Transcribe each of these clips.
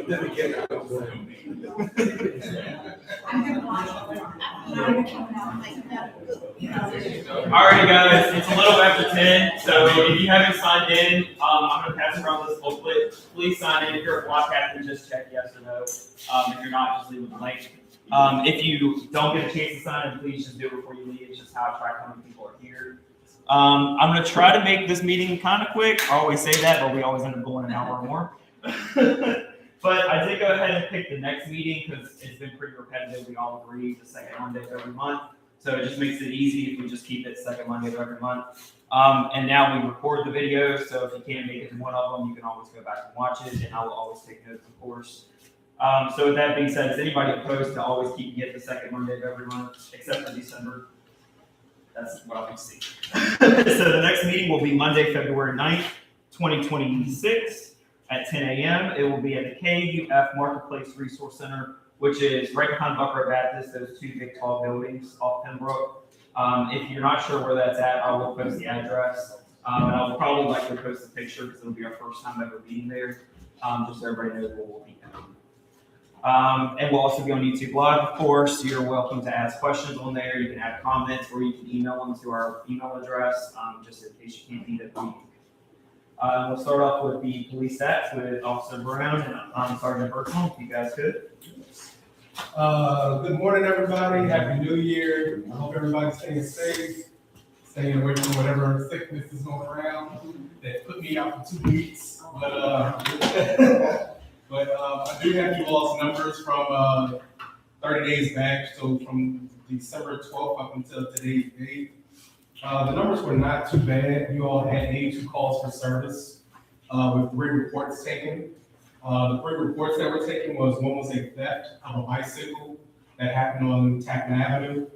But then again, I don't know. Alrighty guys, it's a little after 10, so if you haven't signed in, I'm going to pass around this booklet. Please sign in. If you're a block captain, just check yes or no. If you're not, just leave it blank. If you don't get a chance to sign in, please just do it before you leave. It's just how I track how many people are here. I'm going to try to make this meeting kind of quick. I always say that, but we always end up going an hour or more. But I did go ahead and pick the next meeting because it's been pretty repetitive. We all agree the second Monday of every month. So it just makes it easy if we just keep it second Monday of every month. And now we record the video, so if you can't make it to one of them, you can always go back and watch it, and I will always take notes, of course. So with that being said, is anybody opposed to always keeping it the second Monday of every month, except for December? That's what I'll see. So the next meeting will be Monday, February 9th, 2026 at 10 a.m. It will be at the KUF Marketplace Resource Center, which is right behind Buckroe Baptist, those two big tall buildings off Pembroke. If you're not sure where that's at, I will post the address. And I'll probably likely post a picture because it'll be our first time ever being there, just so everybody knows where we'll be at. And we'll also be on YouTube Live, of course. You're welcome to ask questions on there. You can add comments, or you can email them to our email address, just in case you can't be at the meeting. We'll start off with the police stats with Officer Brown and Sergeant Buckroe, if you guys could. Good morning, everybody. Happy New Year. I hope everybody's staying safe, staying away from whatever sickness is going around that put me out for 2 weeks. But I do have you all's numbers from 30 days back, so from December 12th up until today's date. The numbers were not too bad. You all had 82 calls for service with 3 reports taken. The 3 reports that were taken one was a theft of a bicycle that happened on Tappan Avenue.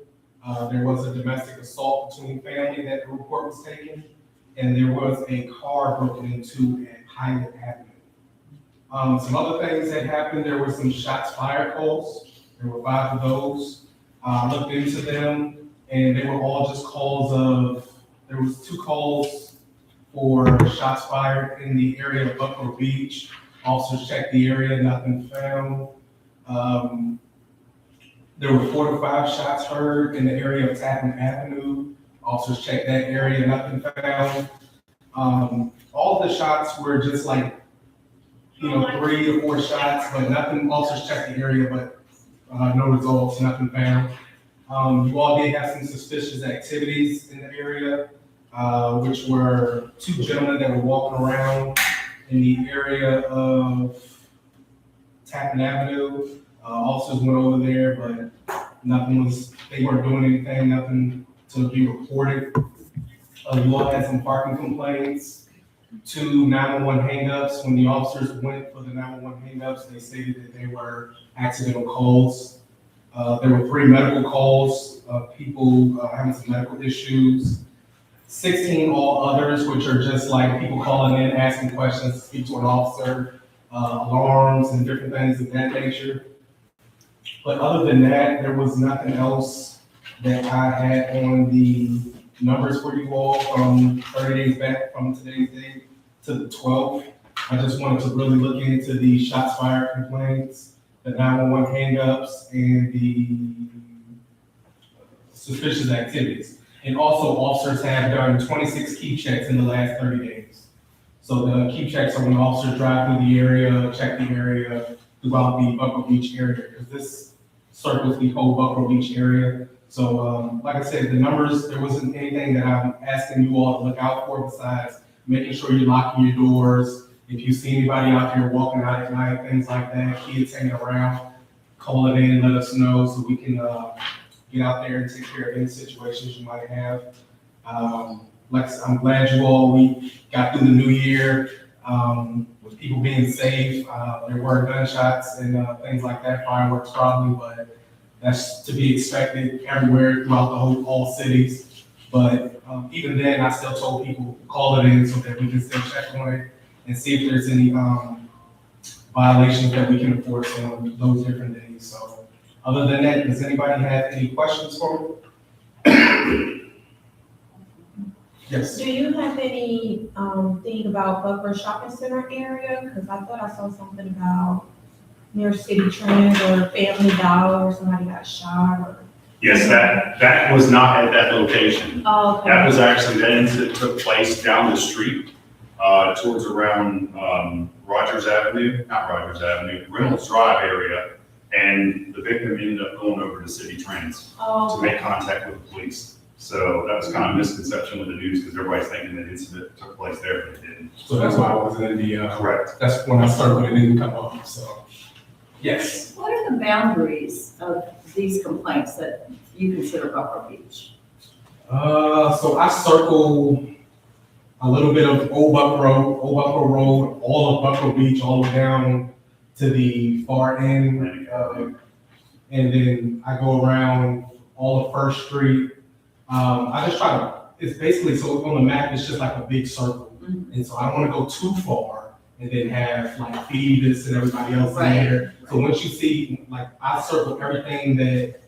There was a domestic assault between family that the report was taken, and there was a car broken into at Highland Avenue. Some other things that happened, there were some shots fired calls. There were 5 of those. I looked into them, and they were all just calls of, there was 2 calls for shots fired in the area of Buckroe Beach. Officers checked the area, nothing found. There were 4 to 5 shots heard in the area of Tappan Avenue. Officers checked that area, nothing found. All the shots were just like, 3 or 4 shots, but nothing. Officers checked the area, but no results, nothing found. You all did have some suspicious activities in the area, which were 2 gentlemen that were walking around in the area of Tappan Avenue. Officers went over there, but they weren't doing anything, nothing to be reported. You all had some parking complaints, 2 911 hangups. When the officers went for the 911 hangups, they stated that they were accidental calls. There were 3 medical calls of people having some medical issues. 16 all others, which are just like people calling in, asking questions, to speak to an officer, alarms and different things of that nature. But other than that, there was nothing else that I had on the numbers for you all from 30 days back from today's date to the 12th. I just wanted to really look into the shots fired complaints, the 911 hangups, and the suspicious activities. And also, officers have done 26 key checks in the last 30 days. So the key checks are when officers drive through the area, check the area throughout the Buckroe Beach area, because this circles the whole Buckroe Beach area. So like I said, the numbers, there wasn't anything that I'm asking you all to look out for besides making sure you're locking your doors. If you see anybody out there walking out at night, things like that, kids hanging around, call it in and let us know so we can get out there and take care of any situations you might have. I'm glad you all, we got through the new year with people being safe. There were gunshots and things like that, fireworks probably, but that's to be expected everywhere throughout all cities. But even then, I still told people to call it in so that we can still check on it and see if there's any violations that we can enforce on those different days. So other than that, does anybody have any questions for me? Yes. Do you have any thing about Buckroe Shopping Center area? Because I thought I saw something about near City Trend or Family Dollar or somebody got shot or? Yes, that was not at that location. Oh, okay. That was actually the incident that took place down the street, towards around, Reynolds Drive area. And the victim ended up going over to City Trends to make contact with the police. So that was kind of a misconception with the news because everybody's thinking that incident took place there, but it didn't. So that's why I wasn't in the, Correct. that's when I started, when it didn't come up, so. Yes. What are the boundaries of these complaints that you consider Buckroe Beach? So I circle a little bit of Old Buckroe Road, all of Buckroe Beach, all the way down to the far end. And then I go around all of First Street. I just try to, it's basically, so on the map, it's just like a big circle. And so I don't want to go too far and then have like Phoebus and everybody else in there. So once you see, like, I circle everything that,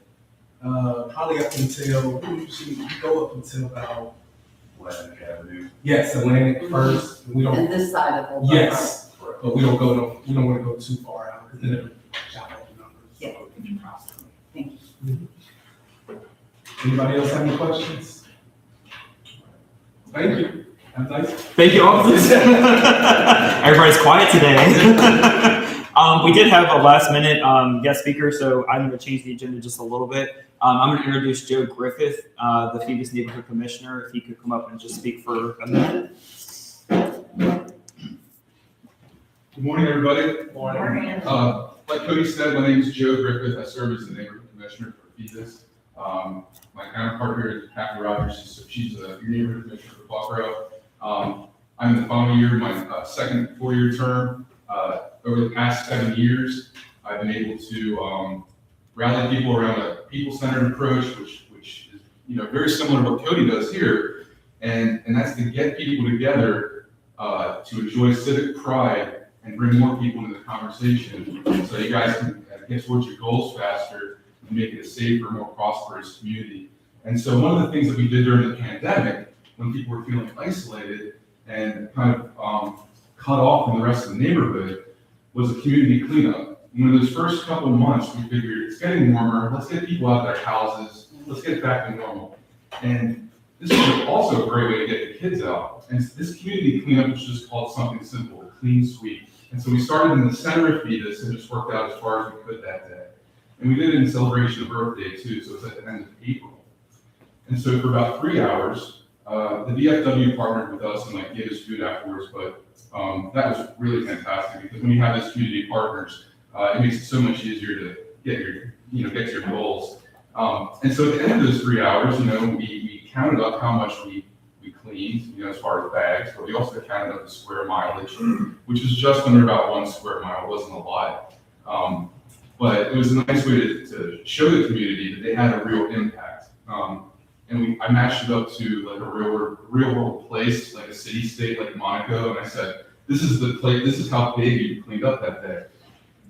probably up until, you go up until about, Atlantic Avenue. yes, Atlantic first. We don't, And this side of Old Buckroe? yes, but we don't want to go too far out because then it would jot up the numbers. Yeah. Thank you. Anybody else have any questions? Thank you. Have a nice. Thank you, officers. Everybody's quiet today. We did have a last minute guest speaker, so I'm going to change the agenda just a little bit. I'm going to introduce Joe Griffith, the Phoebus Neighborhood Commissioner. If he could come up and just speak for a minute. Good morning, everybody. Morning. Like Cody said, my name is Joe Griffith. I serve as the neighborhood commissioner for Phoebus. My counterpart here is Kathy Rogers. She's the neighborhood commissioner for Buckroe. I'm in the final year, my second 4-year term. Over the past 7 years, I've been able to rally people around a people-centered approach, which is very similar to what Cody does here, and that's to get people together to enjoy civic pride and bring more people into the conversation, so you guys can get towards your goals faster and make it a safer, more prosperous community. And so one of the things that we did during the pandemic, when people were feeling isolated and kind of cut off from the rest of the neighborhood, was a community cleanup. When those first couple months, we figured it's getting warmer, let's get people out of their houses, let's get back to normal. And this is also a great way to get the kids out. And this community cleanup was just called something simple, a clean sweep. And so we started in the center of Phoebus and just worked out as far as we could that day. And we did it in celebration of Earth Day too, so it was at the end of April. And so for about 3 hours, the VFW partnered with us and gave us food afterwards, but that was really fantastic because when you have these community partners, it makes it so much easier to get to your goals. And so at the end of those 3 hours, we counted up how much we cleaned, as far as bags, but we also counted up the square mileage, which is just under about 1 square mile. It wasn't a lot. But it was a nice way to show the community that they had a real impact. And I matched it up to a real world place, like a city state like Monaco, and I said, this is the place, this is how big you cleaned up that day.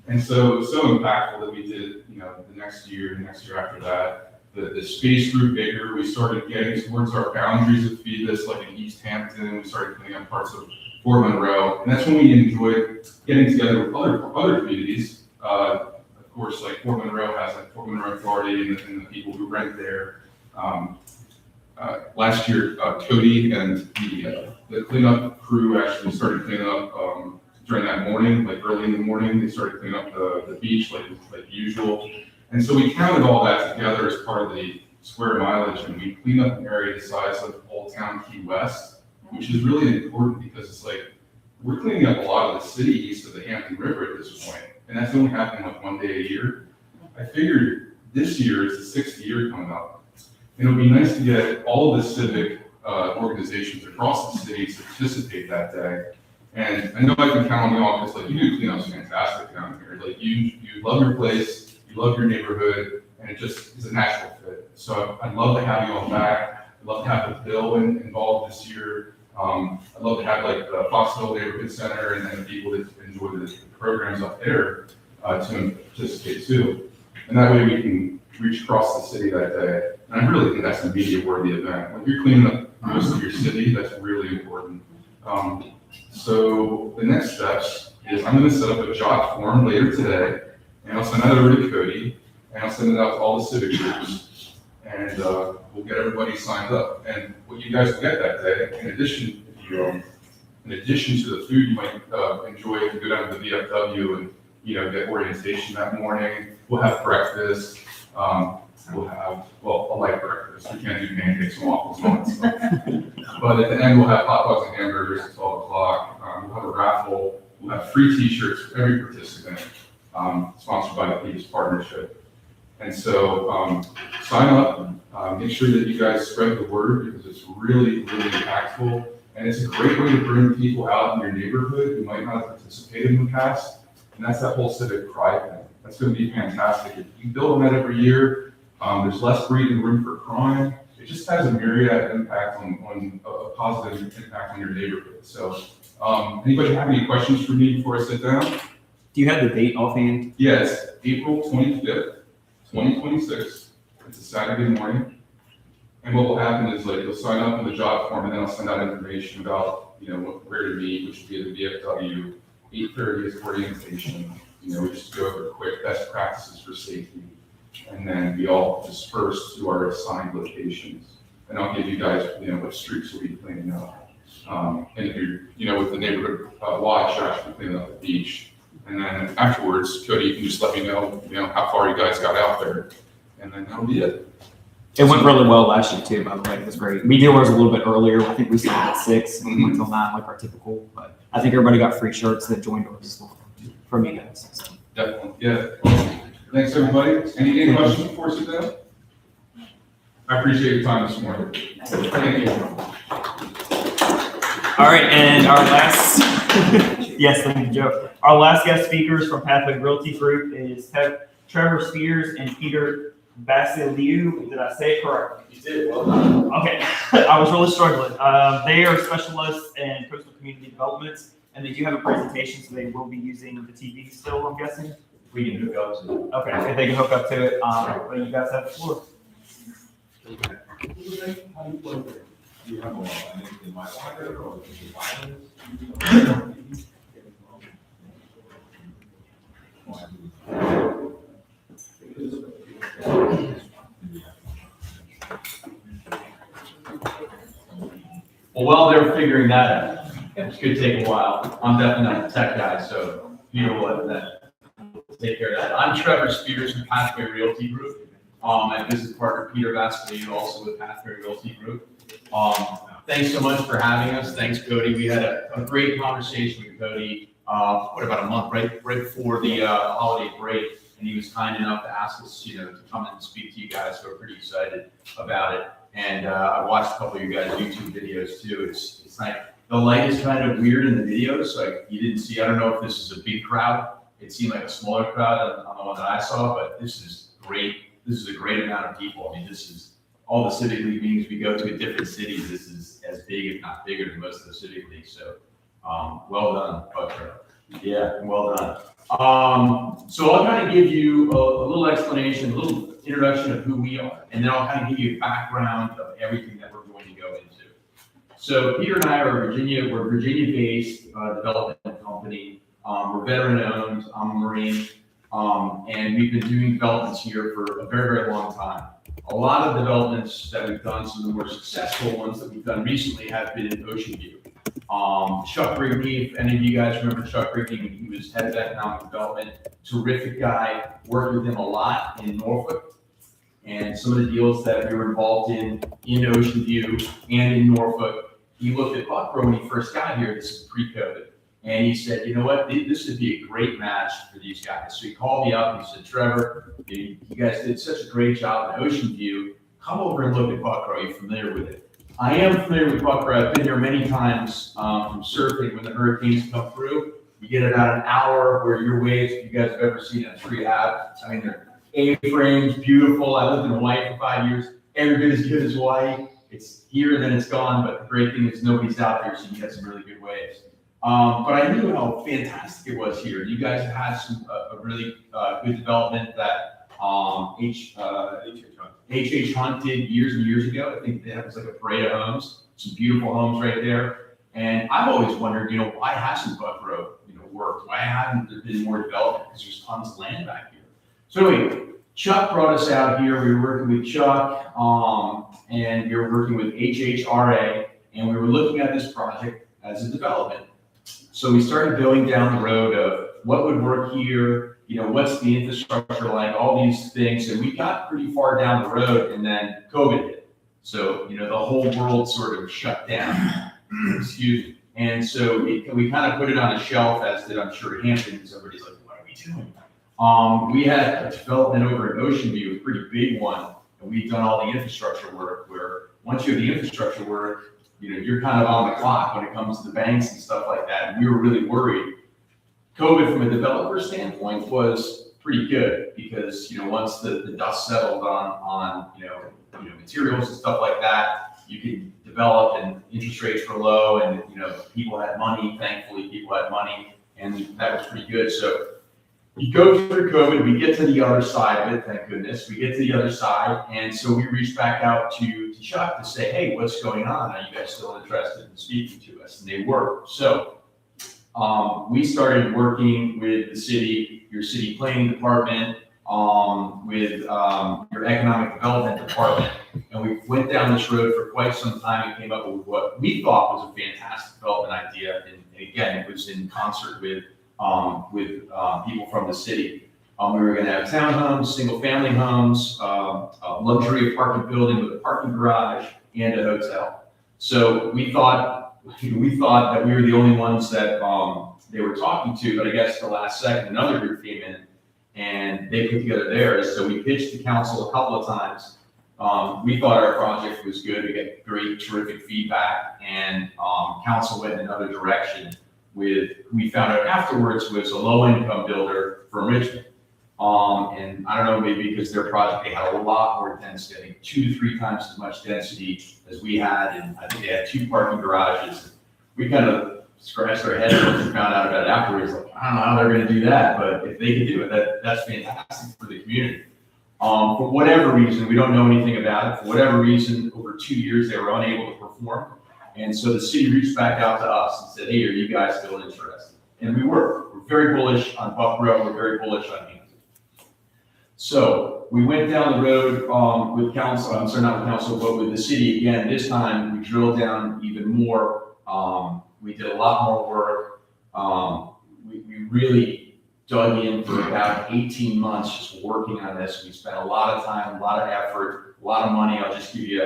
And so it was so impactful that we did, the next year after that. The space grew bigger. We started getting towards our boundaries of Phoebus, like in East Hampton. We started cleaning up parts of Fort Monroe, and that's when we enjoyed getting together with other communities. Of course, like Fort Monroe has Fort Monroe Authority and the people who rent there. Last year, Cody and the cleanup crew actually started cleaning up during that morning, like early in the morning. They started cleaning up the beach like usual. And so we counted all that together as part of the square mileage, and we cleaned up an area the size of Old Town Key West, which is really important because it's we're cleaning up a lot of the city east of the Hampton River at this point, and that's only happening 1 day a year. I figured this year is the 6th year coming up, and it would be nice to get all of the civic organizations across the city to participate that day. And I know I can count on the office, you do cleanup's fantastic down here. You love your place, you love your neighborhood, and it just is a natural fit. So I'd love to have you all back. I'd love to have the bill involved this year. I'd love to have the Foxville Neighborhood Center and the people that enjoy the programs up there to participate too. And that way we can reach across the city that day. And I really think that's a media-worthy event. When you're cleaning up most of your city, that's really important. So the next steps is I'm gonna set up a job form later today, and I'll send that over to Cody, and I'll send it out to all the civic groups, and we'll get everybody signed up. And what you guys will get that day, in addition, if you in addition to the food you might enjoy, if you go down to the VFW and get orientation that morning, we'll have breakfast. We'll have, well, a light breakfast. We can't do pancakes and waffles and all that stuff. But at the end, we'll have hot dogs and hamburgers at 12 o'clock. We'll have a raffle. We'll have free t-shirts for every participant, sponsored by the Peace Partnership. And so sign up, make sure that you guys spread the word because it's really, really impactful. And it's a great way to bring people out in your neighborhood who might not have participated in the past. And that's that whole civic pride thing. That's going to be fantastic. If you build on that every year, there's less breathing room for crime. It just has a myriad impact on a positive impact on your neighborhood. So, anybody have any questions for me before I sit down? Do you have the date offhand? Yes, April 25th, 2026. It's a Saturday morning. And what will happen is you'll sign up on the job form and then I'll send out information about, where to meet, which will be at the VFW. 8:30 is orientation. We just go over quick best practices for safety. And then we all disperse to our assigned locations. And I'll give you guys, what streets we'll be cleaning up. And if you're, with the neighborhood watch, you're actually cleaning up the beach. And then afterwards, Cody, you can just let me know, how far you guys got out there. And then that'll be it. It went really well last year too, by the way. It was great. We did ours a little bit earlier. I think we started at 6 and we went till 9, like our typical. But I think everybody got free shirts that joined ours as well from you guys. So. Definitely, yeah. Thanks, everybody. Any questions before we sit down? I appreciate your time this morning. Thank you. All right, and our last, yes, thank you, Joe. Our last guest speakers from Pathway Realty Group is Trevor Spears and Peter Basiliou. Did I say it correctly? You did, well done. Okay, I was really struggling. They are specialists in coastal community developments, and they do have a presentation, so they will be using the TV still, I'm guessing. We can hook up to it. Okay, if they can hook up to it, but you guys have the floor. Well, while they're figuring that out, it's gonna take a while. I'm definitely not a tech guy, so Peter will let that take care of that. I'm Trevor Spears from Pathway Realty Group. My business partner, Peter Vasquez, also with Pathway Realty Group. Thanks so much for having us. Thanks, Cody. We had a great conversation with Cody, about a month, right before the holiday break. And he was kind enough to ask us, to come and speak to you guys. So we're pretty excited about it. And I watched a couple of you guys' YouTube videos too. It's like the light is kind of weird in the videos. So you didn't see, I don't know if this is a big crowd. It seemed like a smaller crowd on the one that I saw, but this is great. This is a great amount of people. I mean, this is all the Civic League meetings we go to in different cities. This is as big, if not bigger, than most of the Civic Leagues. So, well done, Buckroe. Yeah, well done. So I'll kind of give you a little explanation, a little introduction of who we are, and then I'll kind of give you a background of everything that we're going to go into. So Peter and I are we're a Virginia-based development company. We're veteran-owned. I'm a Marine, and we've been doing developments here for a very, very long time. A lot of developments that we've done, some of the more successful ones that we've done recently have been in Ocean View. Chuck Rigney, if any of you guys remember Chuck Rigney, he was head of economic development, terrific guy, worked with him a lot in Norfolk. And some of the deals that we were involved in Ocean View and in Norfolk, he looked at Buckroe when he first got here, this is pre-COVID. And he said, you know what, this would be a great match for these guys. So he called me up and he said, Trevor, you guys did such a great job in Ocean View. Come over and look at Buckroe. Are you familiar with it? I am familiar with Buckroe. I've been here many times from surfing when the hurricanes come through. You get about an hour where your waves, if you guys have ever seen a tree have. I mean, they're A-frames, beautiful. I lived in Hawaii for 5 years. Every bit as good as Hawaii. It's here and then it's gone, but the great thing is nobody's out there, so you get some really good waves. But I knew how fantastic it was here. You guys have had a really good development that H.H. Hunt did years and years ago. I think that was like a parade of homes, some beautiful homes right there. And I've always wondered, why hasn't Buckroe, worked? Why hadn't there been more development? Because there's tons of land back here. So anyway, Chuck brought us out here. We were working with Chuck, and we were working with HHRA, and we were looking at this project as a development. So we started going down the road of what would work here, what's the infrastructure like, all these things, and we got pretty far down the road, and then COVID hit. So, the whole world sort of shut down, excuse me. And so we kind of put it on a shelf, as did, I'm sure, Hampton, because everybody's like, what are we doing? We had a development over in Ocean View, a pretty big one, and we've done all the infrastructure work, where once you have the infrastructure work, you're kind of on the clock when it comes to the banks and stuff like that. And we were really worried. COVID, from a developer standpoint, was pretty good because, once the dust settled on materials and stuff like that, you could develop, and interest rates were low, and, people had money. Thankfully, people had money, and that was pretty good. So you go through COVID, we get to the other side of it, thank goodness. We get to the other side, and so we reached back out to Chuck to say, hey, what's going on? Are you guys still interested in speaking to us? And they were. So we started working with the city, your city planning department, with your economic development department, and we went down this road for quite some time and came up with what we thought was a fantastic development idea. And again, it was in concert with people from the city. We were going to have townhomes, single-family homes, a luxury apartment building with a parking garage, and a hotel. So we thought that we were the only ones that they were talking to, but I guess the last second, another group came in and they put together theirs. So we pitched the council a couple of times. We thought our project was good. We got great, terrific feedback, and council went in another direction. We found out afterwards was a low-income builder from Richmond. And I don't know, maybe because their project, they had a lot more density, I think 2 to 3 times as much density as we had, and I think they had 2 parking garages. We kind of scratched our heads and found out about it afterwards, like, I don't know how they're gonna do that, but if they could do it, that's fantastic for the community. For whatever reason, we don't know anything about it, for whatever reason, over 2 years, they were unable to perform. And so the city reached back out to us and said, hey, are you guys still interested? And we were. We're very bullish on Buckroe. We're very bullish on Hampton. So we went down the road with council, I'm sorry, not with council, but with the city again. This time we drilled down even more. We did a lot more work. We really dug in for about 18 months just working on this. We spent a lot of time, a lot of effort, a lot of money. I'll just give you,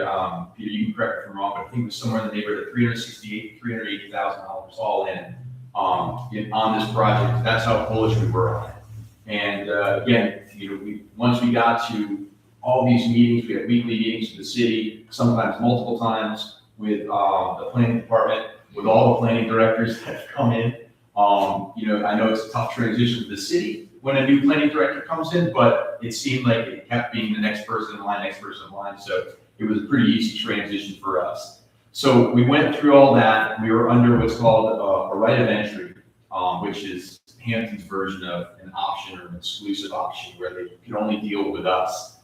Peter, you can correct me if I'm wrong, but I think it was somewhere in the neighborhood of $368,000 to $380,000 all in on this project. That's how bullish we were on it. And again, once we got to all these meetings, we had weekly meetings with the city, sometimes multiple times with the planning department, with all the planning directors that have come in. I know it's a tough transition for the city when a new planning director comes in, but it seemed like it kept being the next person in line, so it was a pretty easy transition for us. So we went through all that. We were under what's called a right of entry, which is Hampton's version of an option or an exclusive option where they can only deal with us.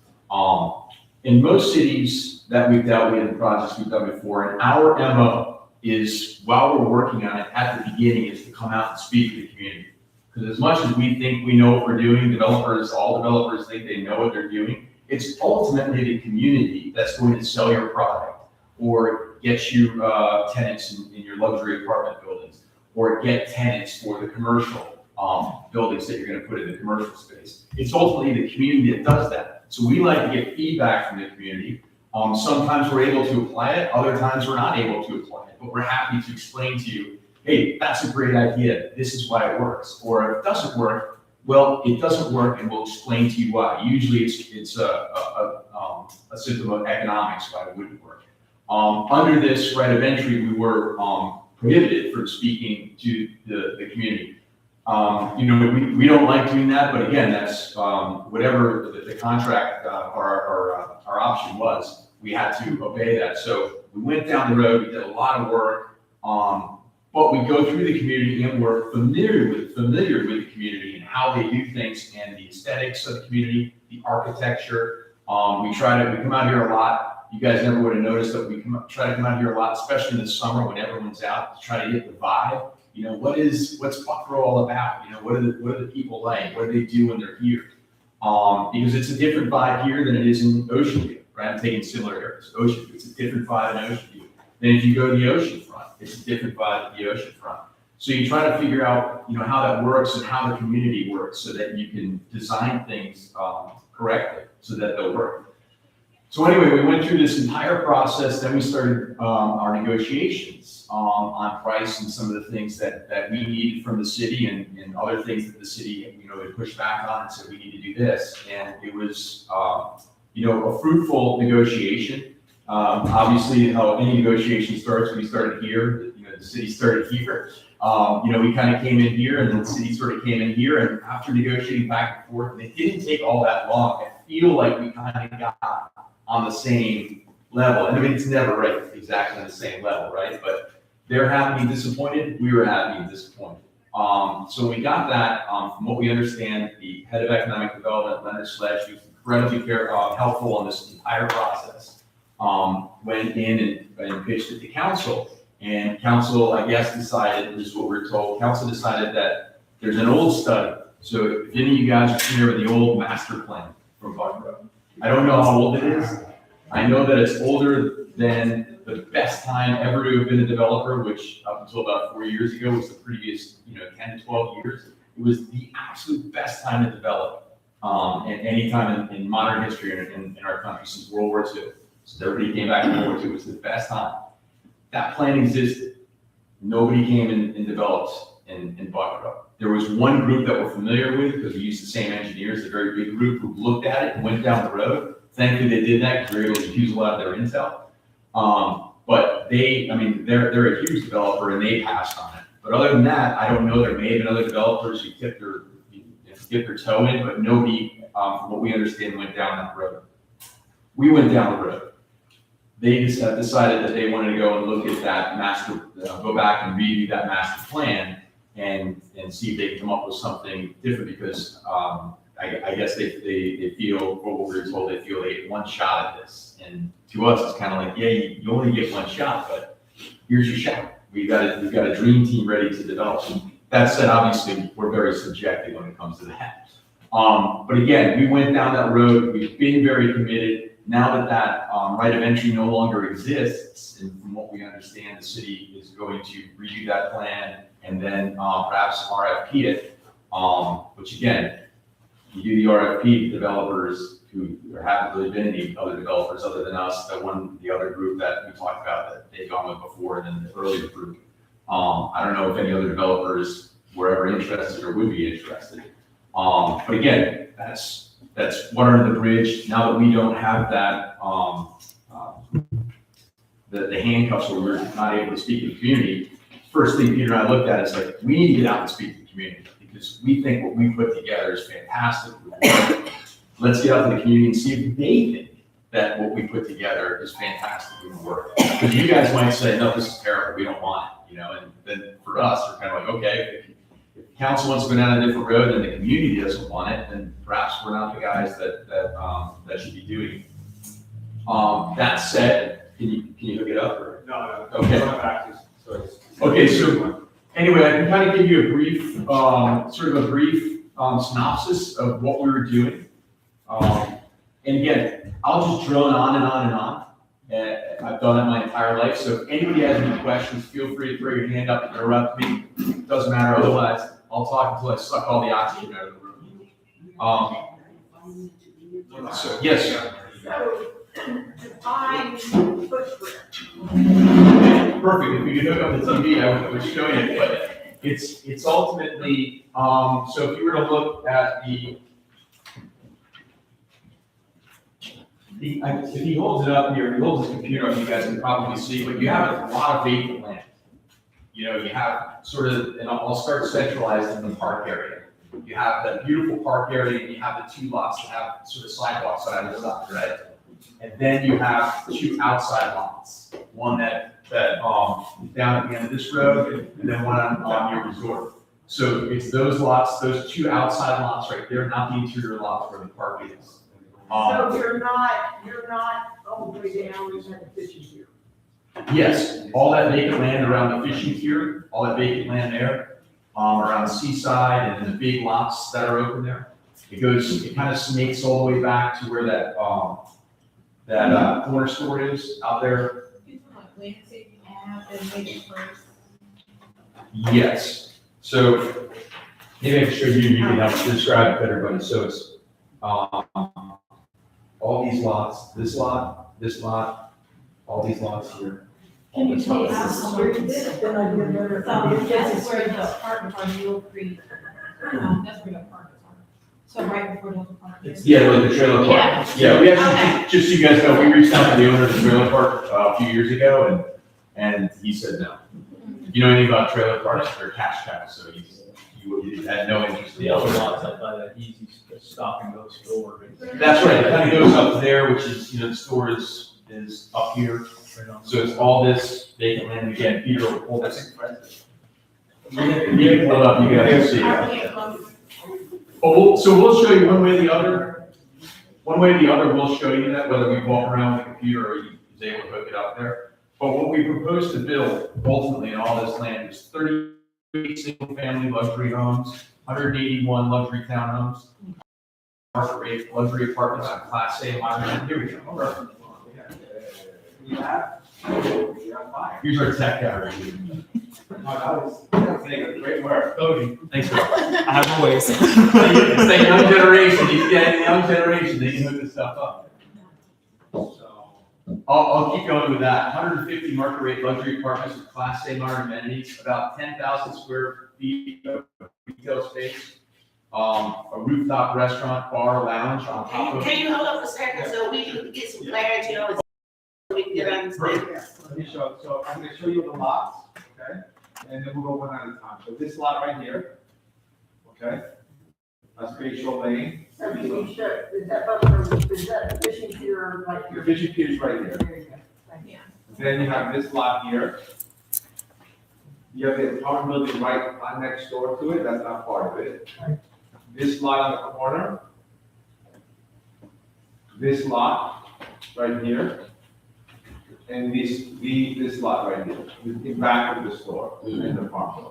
In most cities that we've dealt with in projects we've done before, and our MO is, while we're working on it at the beginning, is to come out and speak to the community. Because as much as we think we know what we're doing, all developers think they know what they're doing, it's ultimately the community that's going to sell your product or get you tenants in your luxury apartment buildings, or get tenants for the commercial buildings that you're going to put in the commercial space. It's ultimately the community that does that. So we like to get feedback from the community. Sometimes we're able to apply it, other times we're not able to apply it, but we're happy to explain to you, hey, that's a great idea, this is why it works. Or if it doesn't work, well, it doesn't work, and we'll explain to you why. Usually it's a system of economics why it wouldn't work. Under this right of entry, we were prohibited from speaking to the community. We don't like doing that, but again, that's whatever the contract, our option was, we had to obey that. So we went down the road, we did a lot of work, but we go through the community and we're familiar with the community and how they do things and the aesthetics of the community, the architecture. We come out here a lot. You guys never would have noticed that we try to come out here a lot, especially in the summer when everyone's out, to try to get the vibe. You know, what's Buckroe all about? You know, what are the people like? What do they do when they're here? Because it's a different vibe here than it is in Ocean View, right? I'm taking similar areas. Ocean View, it's a different vibe in Ocean View. Then if you go to the ocean front, it's a different vibe at the ocean front. So you try to figure out, you know, how that works and how the community works so that you can design things correctly so that they'll work. So anyway, we went through this entire process, then we started our negotiations on price and some of the things that we needed from the city and other things that the city, you know, had pushed back on and said, we need to do this. And it was, you know, a fruitful negotiation. Obviously, how any negotiation starts, we started here, you know, the city started here. You know, we kind of came in here and then the city sort of came in here, and after negotiating back and forth, and it didn't take all that long. I feel like we kind of got on the same level. And I mean, it's never right exactly on the same level, right? But they're happy and disappointed, we were happy and disappointed. So we got that, from what we understand, the head of economic development, Leonard Sledge, who was incredibly helpful on this entire process, went in and pitched it to council. And council, I guess, decided, this is what we're told, council decided that there's an old study. So if any of you guys are familiar with the old master plan from Buckroe, I don't know how old it is. I know that it's older than the best time ever to have been a developer, which up until about 4 years ago was the previous, you know, 10 to 12 years. It was the absolute best time to develop at any time in modern history in our country since World War II. So everybody came back in World War II. It was the best time. That plan existed. Nobody came and developed in Buckroe. There was one group that we're familiar with because we used the same engineers, a very big group who looked at it and went down the road. Thankfully, they did that because we were able to use a lot of their intel. But they're a huge developer and they passed on it. But other than that, I don't know. There may have been other developers who dipped their toe in, but nobody, from what we understand, went down that road. We went down the road. They decided that they wanted to go and look at that go back and redo that master plan and see if they can come up with something different because I guess they feel, what we were told, they feel they get one shot at this. And to us, it's kind of like, yeah, you only get one shot, but here's your shot. We've got a dream team ready to develop. That said, obviously, we're very subjective when it comes to that. But again, we went down that road. We've been very committed. Now that right of entry no longer exists, and from what we understand, the city is going to redo that plan and then perhaps RFP it, which again, you do the RFP, developers who there haven't really been any other developers other than us, the other group that we talked about that they've gone with before, and then the earlier group. I don't know if any other developers were ever interested or would be interested. But again, that's water under the bridge. Now that we don't have that, the handcuffs where we're not able to speak to the community, first thing Peter and I looked at is like, we need to get out and speak to the community because we think what we put together is fantastic. Let's get out to the community and see if they think that what we put together is fantastic and work. Because you guys might say, no, this is terrible, we don't want it, you know, and then for us, we're kind of like, okay, if council wants to go down a different road and the community doesn't want it, then perhaps we're not the guys that should be doing it. That said, can you hook it up or? No. Okay. Okay, so anyway, I can kind of give you a brief, synopsis of what we were doing. And again, I'll just drone on and on and on. I've done it my entire life, so if anybody has any questions, feel free to throw your hand up and interrupt me. Doesn't matter, otherwise, I'll talk until I suck all the oxygen out of the room. So, yes. So, define footprint. Perfect. If you could hook up the TV, I would show you, but it's ultimately, so if you were to look at if he holds it up here, if he holds his computer up, you guys can probably see, but you have a lot of vacant land. You know, you have sort of, and I'll start centralized in the park area. You have that beautiful park area, and you have the two lots that have sort of sidewalks side by side, right? And then you have two outside lots. One that is down at the end of this road, and then one on your resort. So it's those lots, those two outside lots right there, not the interior lots where the park is. So you're not all the way down and have a fishing pier. Yes, all that vacant land around the fishing pier, all that vacant land there, around Seaside and the big lots that are open there. It kind of snakes all the way back to where that corner store is out there. You talking about Lansing Ave and Lake First? Yes, so maybe I can show you can help describe it better, everybody. So it's, all these lots, this lot, all these lots here. Can you tell us This is how street. much this? Then I get better. So that's where the apartments on Mule Creek, that's where the apartments are. So right before those apartments. Yeah, like the trailer park. Yeah. Yeah, we Okay. actually, just so you guys know, we reached out to the owner of the trailer park a few years ago, and he said no. If you know anything about trailer parks, they're cash cows, so he had no interest in The other lots up by that easy stop and go store. That's right, it kind of goes up there, which is, the store is up here. So it's all this vacant land, again, Peter will pull this. You can pull it up, you guys can see it. So we'll show you one way or the other. One way or the other, we'll show you that, whether we walk around with the computer or he's able to hook it up there. But what we propose to build ultimately in all this land is 38 single-family luxury homes, 181 luxury townhomes, market rate luxury apartments on Class A. Here we go. Here's our tech guy right here. Great work. Cody. Thanks, sir. I have voice. It's the young generation, you get the young generation, they can hook this stuff up. I'll keep going with that. 150 market rate luxury apartments with Class A modern amenities, about 10,000 square feet of retail space, a rooftop restaurant, bar, lounge on top of. Can you hold up a second so we can get some clarity on it? So we can get understanding. Let me show, so I'm gonna show you the lots, okay? And then we'll go one at a time. So this lot right here, okay? That's Bayshore Lane. So can you show, is that fishing pier right The here? fishing pier is right here. There you go. Thank you. Then you have this lot here. You have the apartment building right next door to it, that's not part of it. This lot on the corner. This lot right here. And this lot right here, in back of the store, in the farm.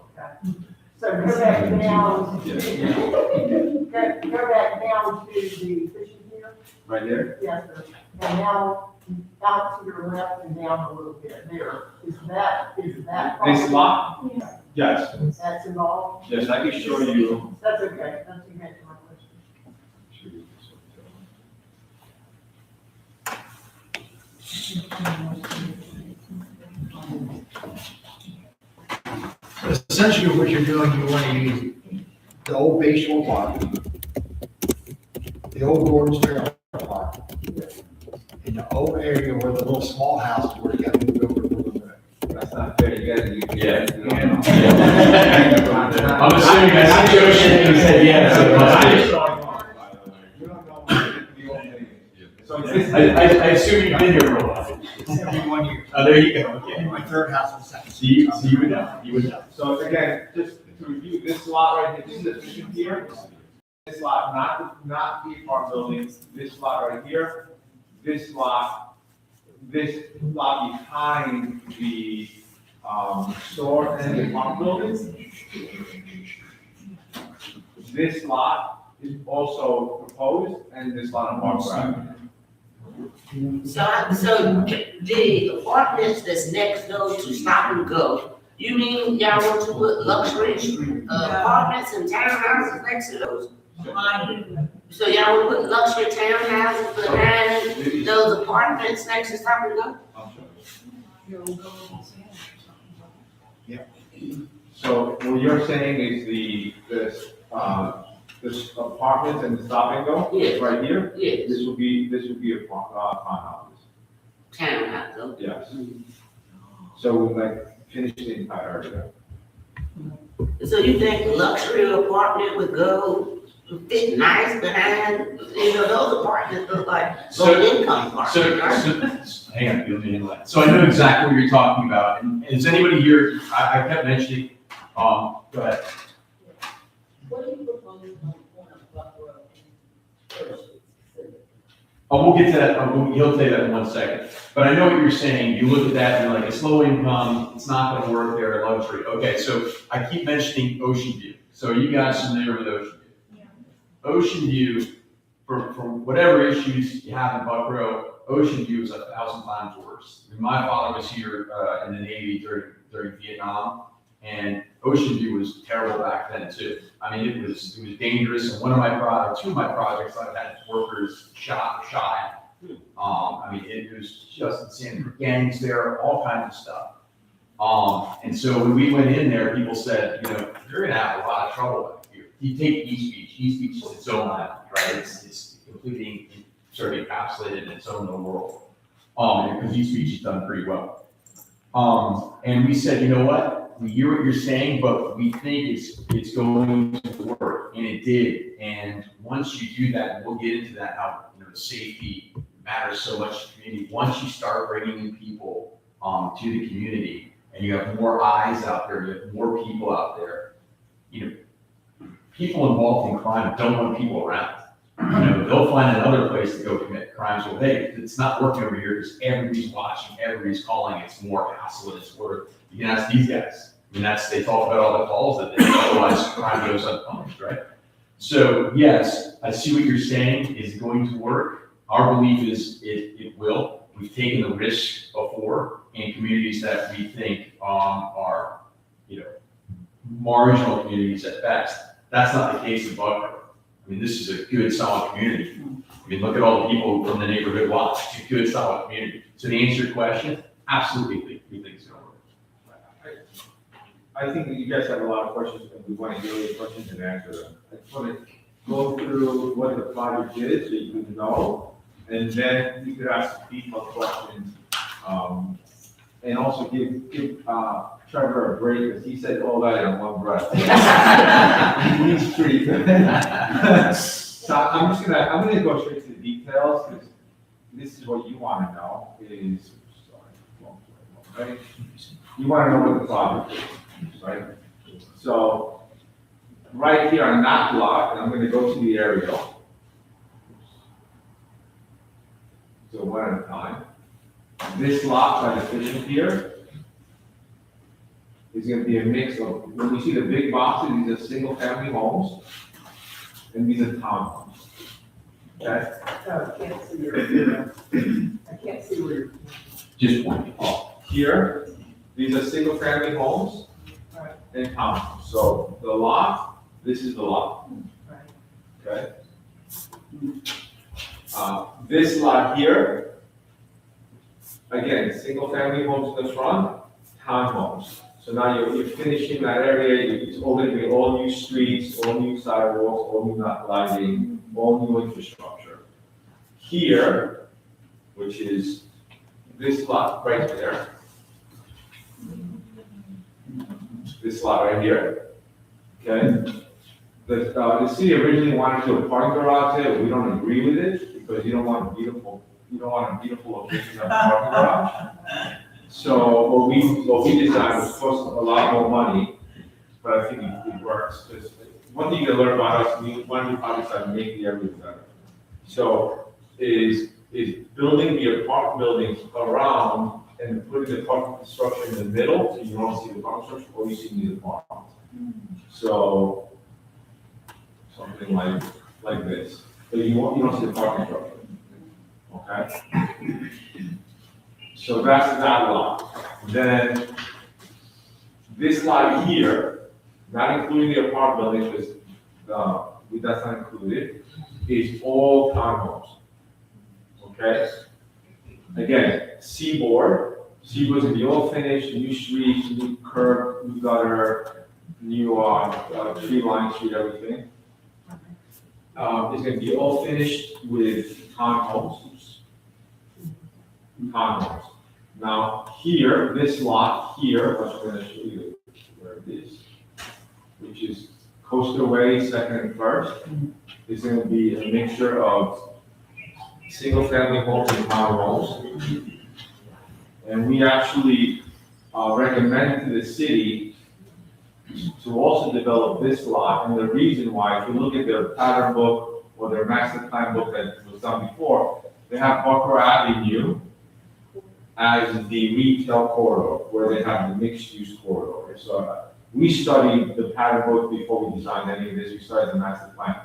So go back down, Yes. go back down to the fishing pier. Right there? Yes, sir. And now out to your left and down a little bit there. Is that? This lot? Yes, That's involved? yes, I can show you. That's okay. That's okay. My question. Essentially, what you're doing, you want to use the old Bayshore Park, the old Gordon's Trailer Park, in the old area where the little small houses where you got to move over to the road. That's not fair, you gotta. Yeah. I'm assuming that's the ocean, you said yes. You don't know what the old name is. So this. I assume you've been here for a while. 71 years. Oh, there you go, okay. My third house was second. So you would know. So again, just to review, this lot right here, this is the fishing pier. This lot, not the apartment buildings, this lot right here, this lot behind the, store and the apartment buildings. This lot is also proposed, and this lot on Park Drive. So the apartments that's next door to Stop and Go, you mean y'all want to put luxury apartments and townhouses next to those? So y'all want to put luxury townhouses behind those apartments next to Stop and Go? So what you're saying is this apartments and the stop and go? Yes. Right here? Yes, This would be a townhouses, townhouses, okay. yes. So we like finish the entire area. So you think luxury apartment would fit nice behind, those apartments look like low income apartments, right? So, hang on, you'll handle that. So I know exactly what you're talking about, and is anybody here, I kept mentioning, go ahead. What do you propose on the corner of Buckroe and First? Oh, we'll get to that, he'll tell you that in 1 second. But I know what you're saying. You look at that and you're like, it's low income, it's not gonna work there, luxury. Okay, so I keep mentioning Ocean View. So are you guys familiar with Ocean View? Ocean View, for whatever issues you have in Buckroe, Ocean View is 1,000 times worse. I mean, my father was here in the Navy during Vietnam, and Ocean View was terrible back then too. I mean, it was dangerous. And two of my projects, I've had workers shot or shot. I mean, it was just insane. Gangs there, all kinds of stuff. And so when we went in there, people said, you know, you're gonna have a lot of trouble out here. You take East Beach. East Beach is its own island, right? It's completely sort of encapsulated in its own little world. Because East Beach has done pretty well. And we said, you know what? We hear what you're saying, but we think it's going to work, and it did. And once you do that, and we'll get into that, how safety matters so much to the community. Once you start bringing in people to the community, and you have more eyes out there, you have more people out there. People involved in crime don't want people around. They'll find another place to go commit crimes. Well, hey, it's not working over here because everybody's watching, everybody's calling. It's more hassle than it's worth. You can ask these guys. I mean, they talk about all the calls that they otherwise crime goes unpunished, right? So yes, I see what you're saying is going to work. Our belief is it will. We've taken the risk before in communities that we think are, marginal communities at best. That's not the case in Buckroe. I mean, this is a good, solid community. I mean, look at all the people from the neighborhood watch. It's a good, solid community. So to answer your question, absolutely, we think it's going to work. I think that you guys have a lot of questions, and we want to hear your questions and answer them. I just want to go through what the project is, so you can know, and then you could ask detailed questions, and also give Trevor a break, because he said all that in one breath. He's free. So I'm gonna go straight to the details, because this is what you want to know, right? You want to know what the project is, right? So, right here on that block, and I'm gonna go to the aerial. So one at a time. This lot by the fishing pier is gonna be a mix of, when you see the big boxes, these are single family homes, and these are townhomes. Okay? I can't see where you're. Just one. Here, these are single family homes and townhomes. So the lot, this is the lot. Okay? This lot here, again, single family homes in the front, townhomes. So now you're finishing that area, it's all gonna be all new streets, all new sidewalks, all new lighting, all new infrastructure. Here, which is this lot right there. This lot right here, okay? The city originally wanted to do a parking garage there, we don't agree with it, because you don't want a beautiful location of a parking garage. So what we designed was cost a lot more money, but I think it works. Because one thing you can learn about us, one of the projects that make the area better. So is building the apartment buildings around and putting the parking structure in the middle, so you don't see the parking structure, or you see the apartment. So something like this, but you don't see the parking structure. Okay. So that's that lot. Then this lot here, not including the apartment buildings, because that's not included, is all townhomes. Okay? Again, Seaboard's gonna be all finished, new streets, new curb, new gutter, new tree line, street, everything. It's gonna be all finished with townhomes. Now here, this lot here, which I'm gonna show you where it is, which is Coastal Way, second and first, is gonna be a mixture of single family homes and townhomes. And we actually recommended to the city to also develop this lot, and the reason why, if you look at their pattern book or their master plan book that was done before, they have Buckroe Avenue as the retail corridor, where they have the mixed-use corridor. So we studied the pattern book before we designed any of this, we studied the master plan.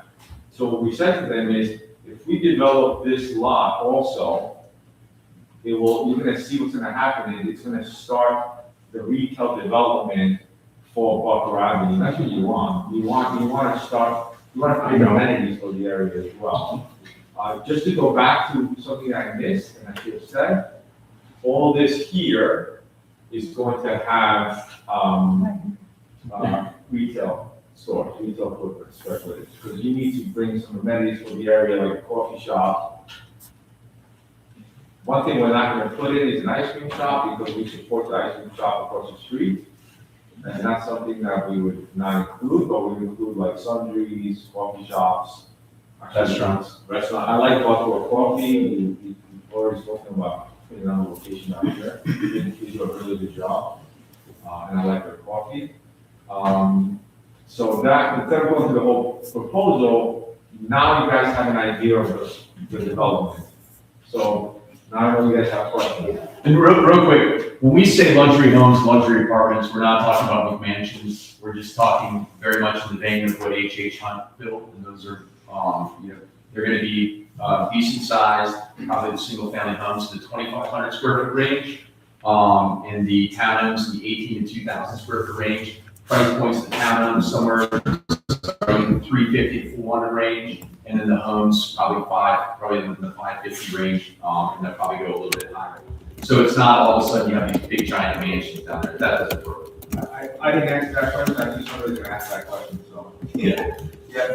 So what we said to them is, if we develop this lot also, you're gonna see what's gonna happen, is it's gonna start the retail development for Buckroe Avenue. That's what you want. You want to create amenities for the area as well. Just to go back to something I missed, and I should have said, all this here is going to have, retail stores, retail footprint, square footage. Because you need to bring some amenities for the area, like a coffee shop. One thing we're not gonna put in is an ice cream shop, because we support the ice cream shop across the street. And that's something that we would not include, but we would include like sundries, coffee shops. Restaurants. I like Buckroe Coffee, we've already spoken about putting on a location out here. They do a really good job, and I like their coffee. So that, instead of going through the whole proposal, now you guys have an idea of the development. So now I know you guys have questions. And real quick, when we say luxury homes, luxury apartments, we're not talking about McMansions. We're just talking very much in the vein of what H.H. Hunt built, and those are, they're gonna be, decent sized, probably the single family homes in the 2,500 square foot range. And the townhomes in the 18 to 2,000 square foot range. Price points, the townhomes somewhere from 350 to 400 range, and then the homes probably in the 550 range, and they'll probably go a little bit higher. So it's not all of a sudden you have these big giant mansions down there. That doesn't work. I didn't answer that question, I just wanted to ask that question, so. Yeah.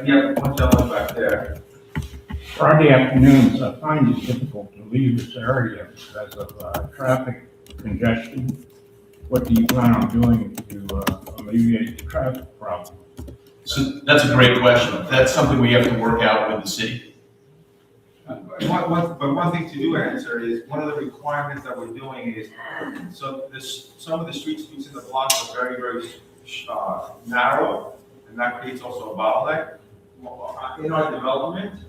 Yeah, one gentleman back there. Friday afternoons, I find it difficult to leave this area because of traffic congestion. What do you plan on doing to alleviate the traffic problem? So that's a great question. That's something we have to work out with the city. But one thing to do answer is, one of the requirements that we're doing is, so some of the streets in the blocks are very, very narrow, and that creates also a bottleneck. In our development,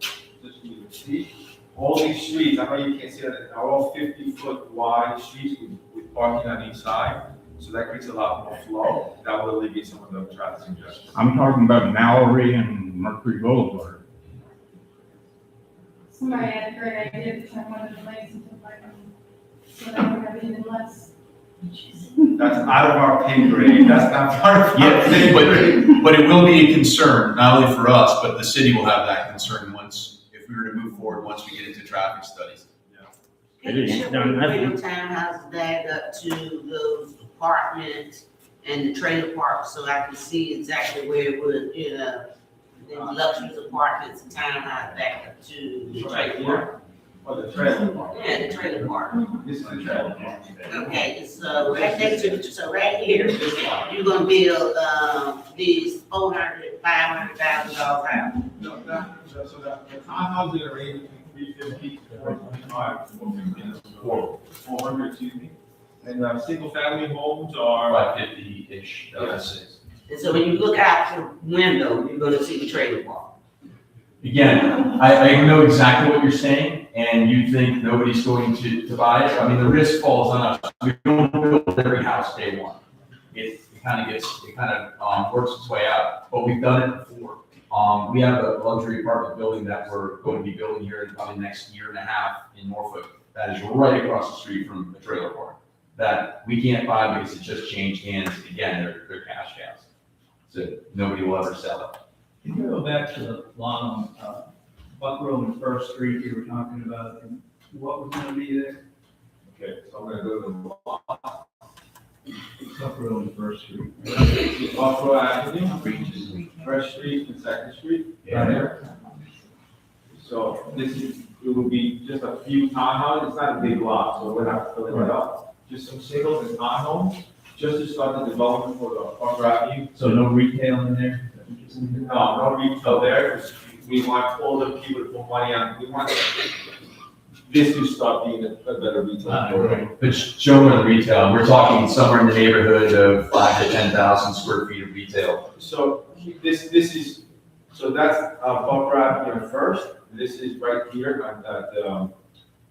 just so you can see, all these streets, I know you can't see that, are all 50-foot wide streets with parking on each side. So that creates a lot more flow. That will alleviate some of the traffic congestion. I'm talking about Mallory and Mercury Boulevard. Somebody had a great idea to turn one of the lanes into like, so that would have even less. That's out of our pay grade. That's not part of our pay grade. But it will be a concern, not only for us, but the city will have that concern if we were to move forward, once we get into traffic studies. Can you show me where your townhouses back up to those apartments and the trailer parks, so I can see exactly where it would, the luxury apartments and townhouses back up to the trailer park? Or the trailer park. Yeah, the trailer park. This is the trailer park. Okay, so right next to, so right here, you're gonna build, these $400,000-$500,000 houses. No, so the townhouses are range between 350 to 425, 400, excuse me. And single family homes are 550-ish. Yes. And so when you look out the window, you're gonna see the trailer park. Again, I know exactly what you're saying, and you think nobody's going to buy it. I mean, the risk falls on us. We don't build every house day one. It kind of works its way out, but we've done it before. We have a luxury apartment building that we're going to be building here in probably the next year and a half in Norfolk. That is right across the street from a trailer park. That we can't buy because it just changed hands. Again, they're cash cows. So nobody will ever sell it. Can you go back to the lot on Buckroe and First Street you were talking about, and what was gonna be there? Okay, so I'm gonna go to the lot. Buckroe and First Street. Buckroe Avenue, First Street and Second Street, right here. So it will be just a few townhouses, it's not a big lot, so we're not filling it up. Just some singles and townhomes, just to start the development for the Buckroe Avenue. So no retail in there? No retail there, 'cause we want all the people to put money on, we want this to start being a better retail. But showing the retail, we're talking somewhere in the neighborhood of 5,000 to 10,000 square feet of retail. So this is, so that's Buckroe Avenue first, this is right here at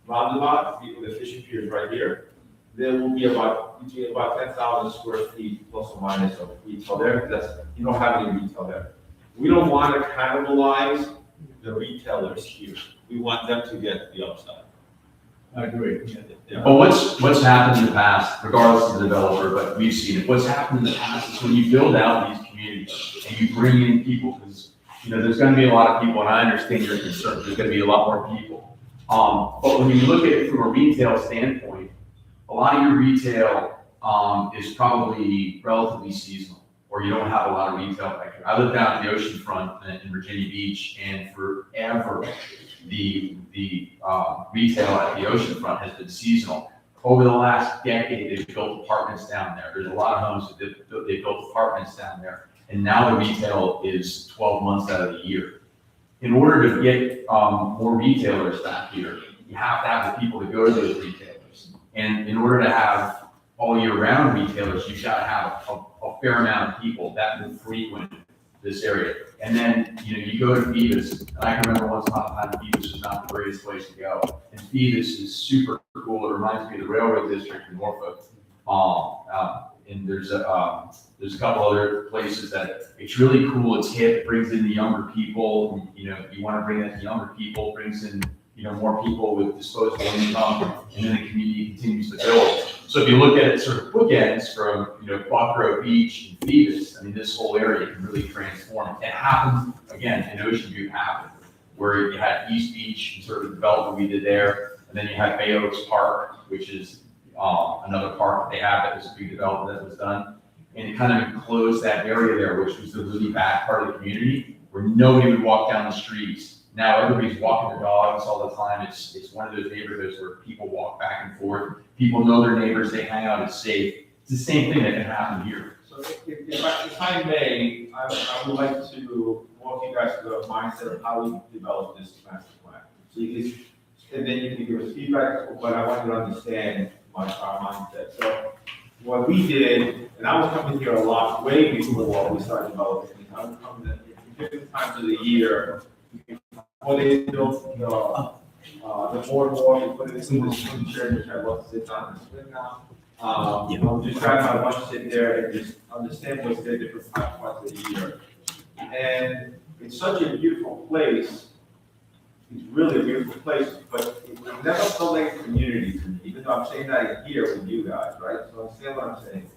roundabout, the fishing pier is right here. There will be between about 10,000 square feet plus or minus of retail there, because you don't have any retail there. We don't want to cannibalize the retailers here. We want them to get the upside. I agree. Yeah. But what's happened in the past, regardless of the developer, but we've seen it, what's happened in the past is when you build out these communities and you bring in people, because, there's gonna be a lot of people, and I understand your concern, there's gonna be a lot more people. But when you look at it from a retail standpoint, a lot of your retail, is probably relatively seasonal, or you don't have a lot of retail back here. I live down at the oceanfront in Virginia Beach, and forever, the retail at the oceanfront has been seasonal. Over the last decade, they've built apartments down there. There's a lot of homes that they've built apartments down there. And now the retail is 12 months out of the year. In order to get more retailers back here, you have to have the people to go to those retailers. And in order to have all year round retailers, you've got to have a fair amount of people that will frequent this area. And then, you go to Phoebus, and I can remember once upon a time, Phoebus was not the greatest place to go. And Phoebus is super cool. It reminds me of the railroad district in Norfolk. And there's a couple other places that it's really cool. It's hip, it brings in the younger people. You want to bring in the younger people, brings in, more people with disposable income, and then the community continues to build. So if you look at it sort of bookends from, Buckroe Beach and Phoebus, this whole area can really transform. It happened, again, in Ocean View happened, where you had East Beach and sort of the development we did there, and then you had Bay Oaks Park, which is another park that they have that was a big development that was done. And it kind of enclosed that area there, which was the really bad part of the community, where nobody would walk down the streets. Now everybody's walking their dogs all the time. It's one of those neighborhoods where people walk back and forth. People know their neighbors, they hang out, it's safe. It's the same thing that can happen here. So if I may, I would like to walk you guys through the mindset of how we develop this master plan. And then you can give us feedback, but I want you to understand our mindset. So what we did, and I was coming here a lot, way before we started developing. I was coming at different times of the year. When they built the boardwalk, we put it in this chair, which I love to sit on and swing now. I was just trying to bunch sit there and just understand what's there different parts of the year. And it's such a beautiful place. It's really a beautiful place, but it never felt like a community to me, even though I'm saying that here with you guys, right? So understand what I'm saying.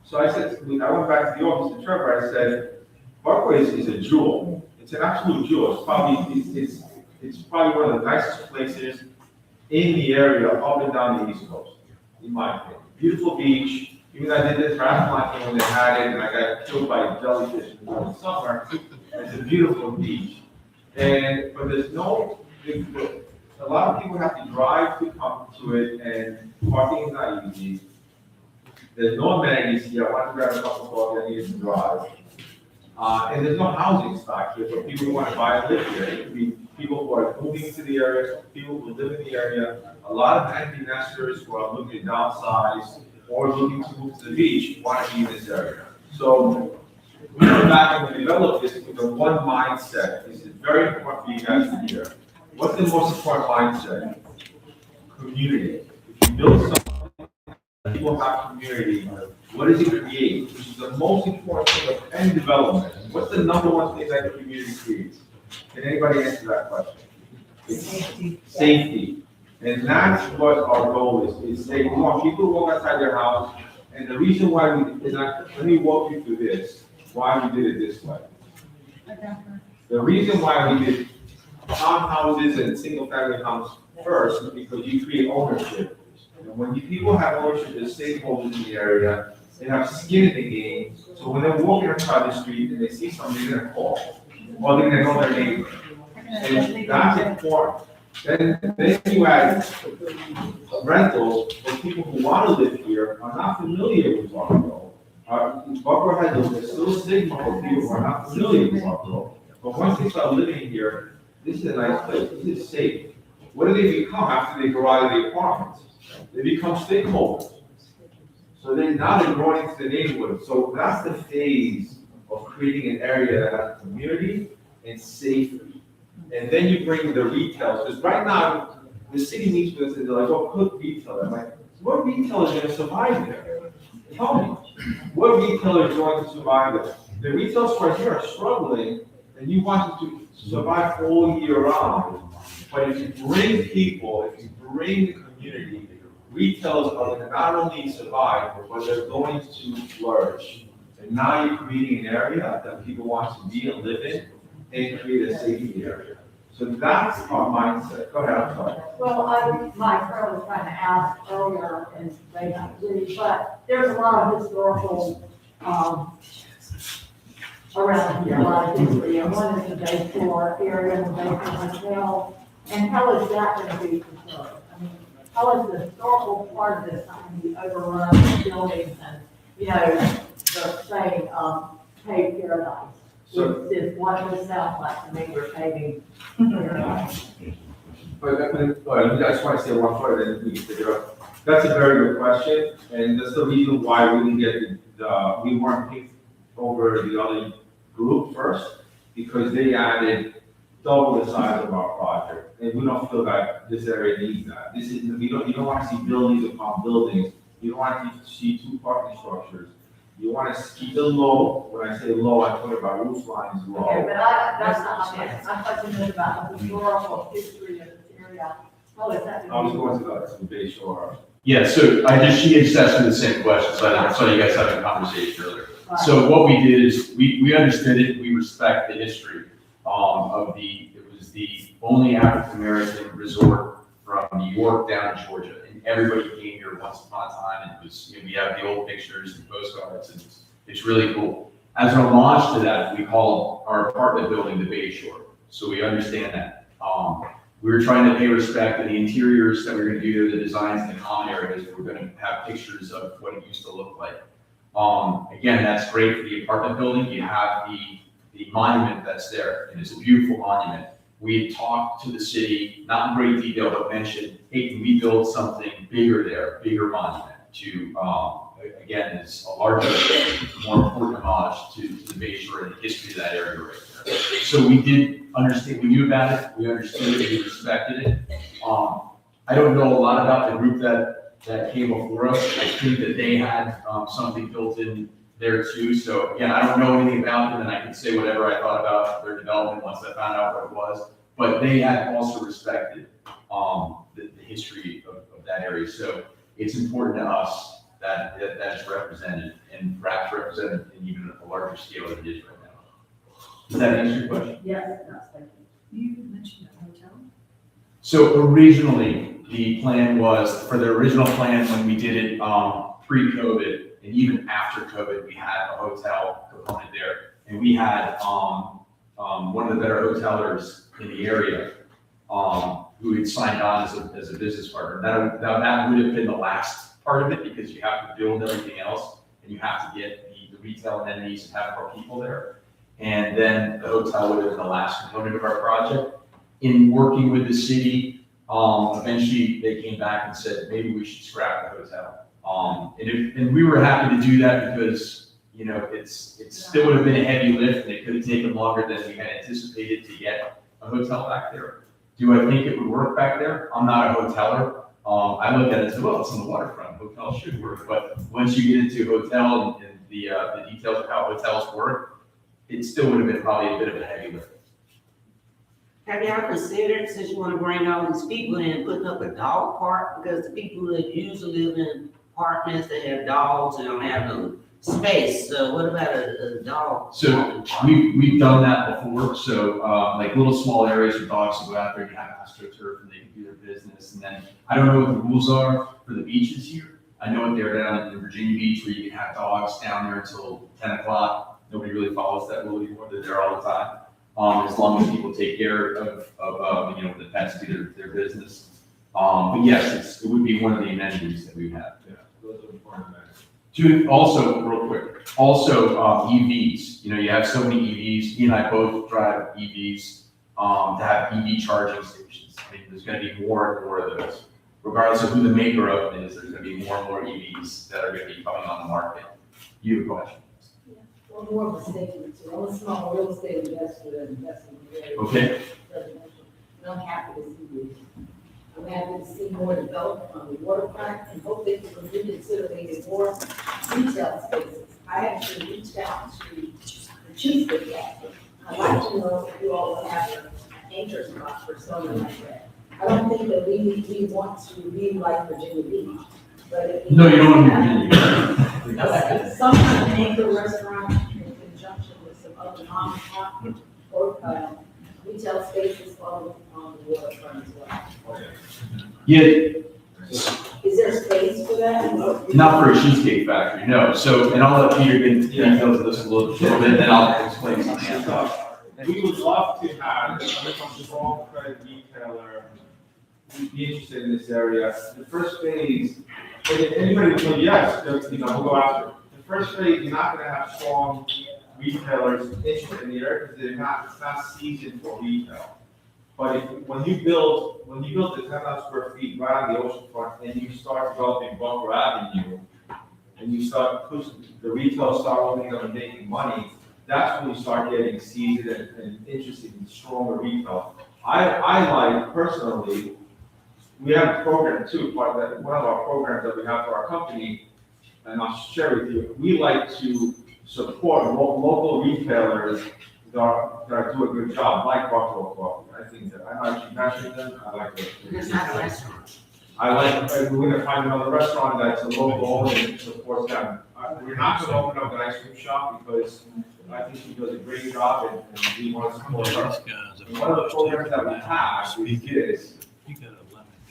So I said, I went back to the office to Trevor, I said, Buckroe is a jewel. It's an absolute jewel. It's probably one of the nicest places in the area up and down the East Coast, in my opinion. Beautiful beach. Even I did this triathlon when they had it, and I got killed by jellyfish in the summer. It's a beautiful beach. But there's a lot of people have to drive to come to it, and parking is not easy. There's no amenities here. I want to grab a cup of coffee, I needed to drive. And there's no housing stock here for people who want to buy and live here. It could be people who are moving to the area, people who live in the area. A lot of empty nesters who are looking to downsize or looking to move to the beach want to be in this area. So we went back and we developed this with the one mindset. This is very important for you guys to hear. What's the most important mindset? Community. If you build something, people have community. What does it create? Which is the most important thing of any development. What's the number one thing that the community creates? Can anybody answer that question? It's safety. And that's what our goal is safety. We want people to walk outside their house. And the reason why let me walk you through this, why we did it this way. The reason why we did townhouses and single family homes first is because you create ownership. And when people have ownership, there's stakeholders in the area, they have skin in the game. So when they're walking across the street and they see somebody, they're gonna call, or they're gonna know their neighbor. And that's important. Then you add rentals for people who want to live here are not familiar with Buckroe. Buckroe has still a stigma for people who are not familiar with Buckroe. But once they start living here, this is a nice place. This is safe. What do they become after they grow out of the apartments? They become stakeholders. So now they're growing into the neighborhood. So that's the phase of creating an area that has community and safety. And then you bring the retail, because right now, the city meets with us and they're like, well, put retail. I'm like, what retailer is gonna survive there? Tell me, what retailer is going to survive there? The retail stores here are struggling, and you want them to survive all year round. But if you bring people, if you bring the community, retailers are gonna not only survive, but they're going to flourish. And now you're creating an area that people want to be and live in, and create a safety area. So that's our mindset. Go ahead, I'm sorry. Well, my friend was trying to ask earlier, and they don't agree, but there's a lot of historical, around here, a lot of history, and one is the Bay Shore area, and the Bay Shore Hotel, and how is that gonna be preserved? I mean, how is the historical part of this not gonna be overrun with buildings and, you know, the saying, paved paradise? So- Which is what this sounds like to me, we're paving paradise. But I just want to say one part, and then we can pick it up. That's a very good question, and that's the reason why we didn't get we weren't picked over the other group first, because they added double the size of our project, and we don't feel that this area needs that. This is, you don't want to see buildings upon buildings, you don't want to see two parking structures. You want to keep it low. When I say low, I'm talking about roof lines low. Okay, but that's not my question. I'm talking about the historical history of this area. How is that? I was going to the Bay Shore. Yeah, so she had asked me the same question, so I saw you guys having a conversation earlier. So what we did is, we understood it, we respect the history, it was the only African-American resort from New York down to Georgia. And everybody came here once upon a time, and it was, we have the old pictures and postcards, and it's really cool. As an homage to that, we called our apartment building the Bay Shore, so we understand that. We were trying to pay respect to the interiors that we were gonna do, the designs in the common areas, we're gonna have pictures of what it used to look like. Again, that's great for the apartment building, you have the monument that's there, and it's a beautiful monument. We had talked to the city, not in great detail, but mentioned, hey, can we build something bigger there, bigger monument to, again, is a larger, more important homage to the Bay Shore and the history of that area right there. So we did understand, we knew about it, we understood it, we respected it. I don't know a lot about the group that came before us. I think that they had something built in there too. So again, I don't know anything about them, and I can say whatever I thought about their development once I found out what it was. But they had also respected the history of that area. So it's important to us that is represented, and perhaps represented in even a larger scale than it is right now. Does that answer your question? Yes, it does, thank you. You mentioned a hotel? So originally, the plan was, for the original plan, when we did it pre-COVID, and even after COVID, we had a hotel component there. And we had one of the better hotelers in the area who had signed on as a business partner. That would have been the last part of it, because you have to build everything else, and you have to get the retail amenities and have more people there. And then the hotel would have been the last component of our project. In working with the city, eventually they came back and said, maybe we should scrap the hotel. And we were happy to do that, because, you know, it still would have been a heavy lift, and it could have taken longer than we had anticipated to get a hotel back there. Do I think it would work back there? I'm not a hoteler. I look at it and say, well, it's on the waterfront, hotel should work. But once you get into hotel and the details of how hotels work, it still would have been probably a bit of a heavy lift. Have y'all considered, since you wanna bring all these people in, putting up a dog park? Because the people that usually live in apartments, they have dogs, and don't have no space, so what about a dog? So we've done that before. So like little small areas where dogs can go out there and have astroturf, and they can do their business. And then I don't know what the rules are for the beaches here. I know what they're down in Virginia Beach, where you can have dogs down there until 10 o'clock. Nobody really follows that rule anymore. They're there all the time. As long as people take care of you know, the pets, do their business. But yes, it would be one of the amenities that we would have. Yeah, those are important amenities. Also, real quick, EVs. You know, you have so many EVs. He and I both drive EVs. To have EV charging stations. I mean, there's going to be more and more of those. Regardless of who the maker of it is, there's going to be more and more EVs that are going to be coming on the market. You have a question? Well, more of a statement, so I'm a small real estate investor and investing in the area. Okay. And I'm happy to see you. I'm happy to see more development on the waterfront, and hope they can reconsider making more retail spaces. I actually reached out to the chief of that. I'd like to know if you all have an anchor spot for something like that. I don't think that we want to be like Virginia Beach, but if. No, you don't want to be. Some kind of anchor restaurant in conjunction with some other non-profit or, retail spaces on the waterfront as well. Yeah, Is there space for that? not for a cheesecake factory, no. So, and I'll let Peter get into details of this a little bit, and then I'll explain something else. We would love to have a strong credit retailer be interested in this area. The first phase, anybody would say yes, we'll go after it. The first phase, you're not gonna have strong retailers interested in the area because it's not seasoned for retail. But when you build the 10,000 square feet right on the ocean front and you start developing Buckroe Avenue and you start pushing, the retail start opening up and making money, that's when you start getting seasoned and interested in stronger retail. I like personally, we have a program too, one of our programs that we have for our company, and I'll share with you, we like to support local retailers that do a good job, like Buckroe Coffee. I think that, I actually mentioned them, I like it. It's not a restaurant. we're gonna find another restaurant that's a local owner and supports them. We're not gonna open up an ice cream shop because I think she does a great job and we want to support her. And one of the programs that we have is this.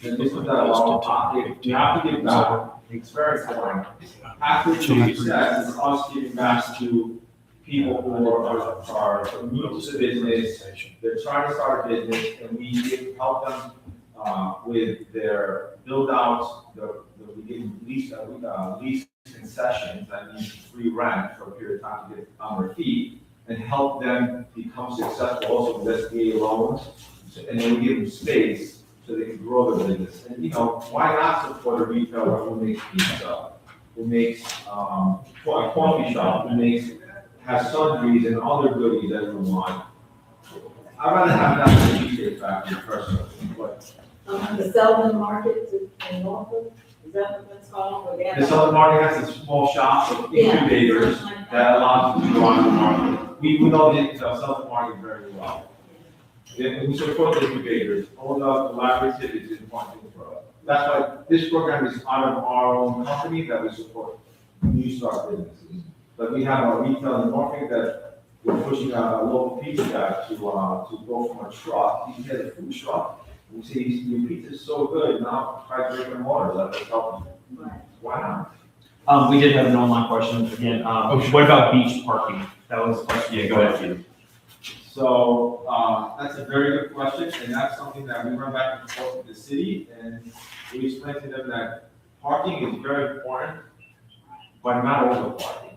And this is that you have to give back. It's very important. After the success is us giving back to people who are new to the business, they're trying to start a business, and we help them with their build outs, we give them lease concessions, that means free rent for a period of time to get on their feet, and help them become successful also with SBA loans, and then we give them space so they can grow their business. And why not support a retailer who makes pizza, who makes a coffee shop, who has sundries and other goodies that we want. I'd rather have that than a cheesecake factory personally, but. The Selden Market in Norfolk, is that what that's called? Or they have- The Southern Market has a small shop of incubators that allow them to go on the market. We know the Southern Market very well. And we support the incubators, all the collaborative is important for us. That's why this program is out of our own company that we support new start businesses. But we have a retail in Norfolk that we're pushing a local pizza guy to go from a truck, he has a food truck. We say, your pizza is so good, now try drinking water, let us help you. Why not? We did have an online question again. What about beach parking? That was a question. Yeah, go ahead, Peter. So, that's a very good question, and that's something that we run back and forth with the city, and we explain to them that parking is very important, but not over parking.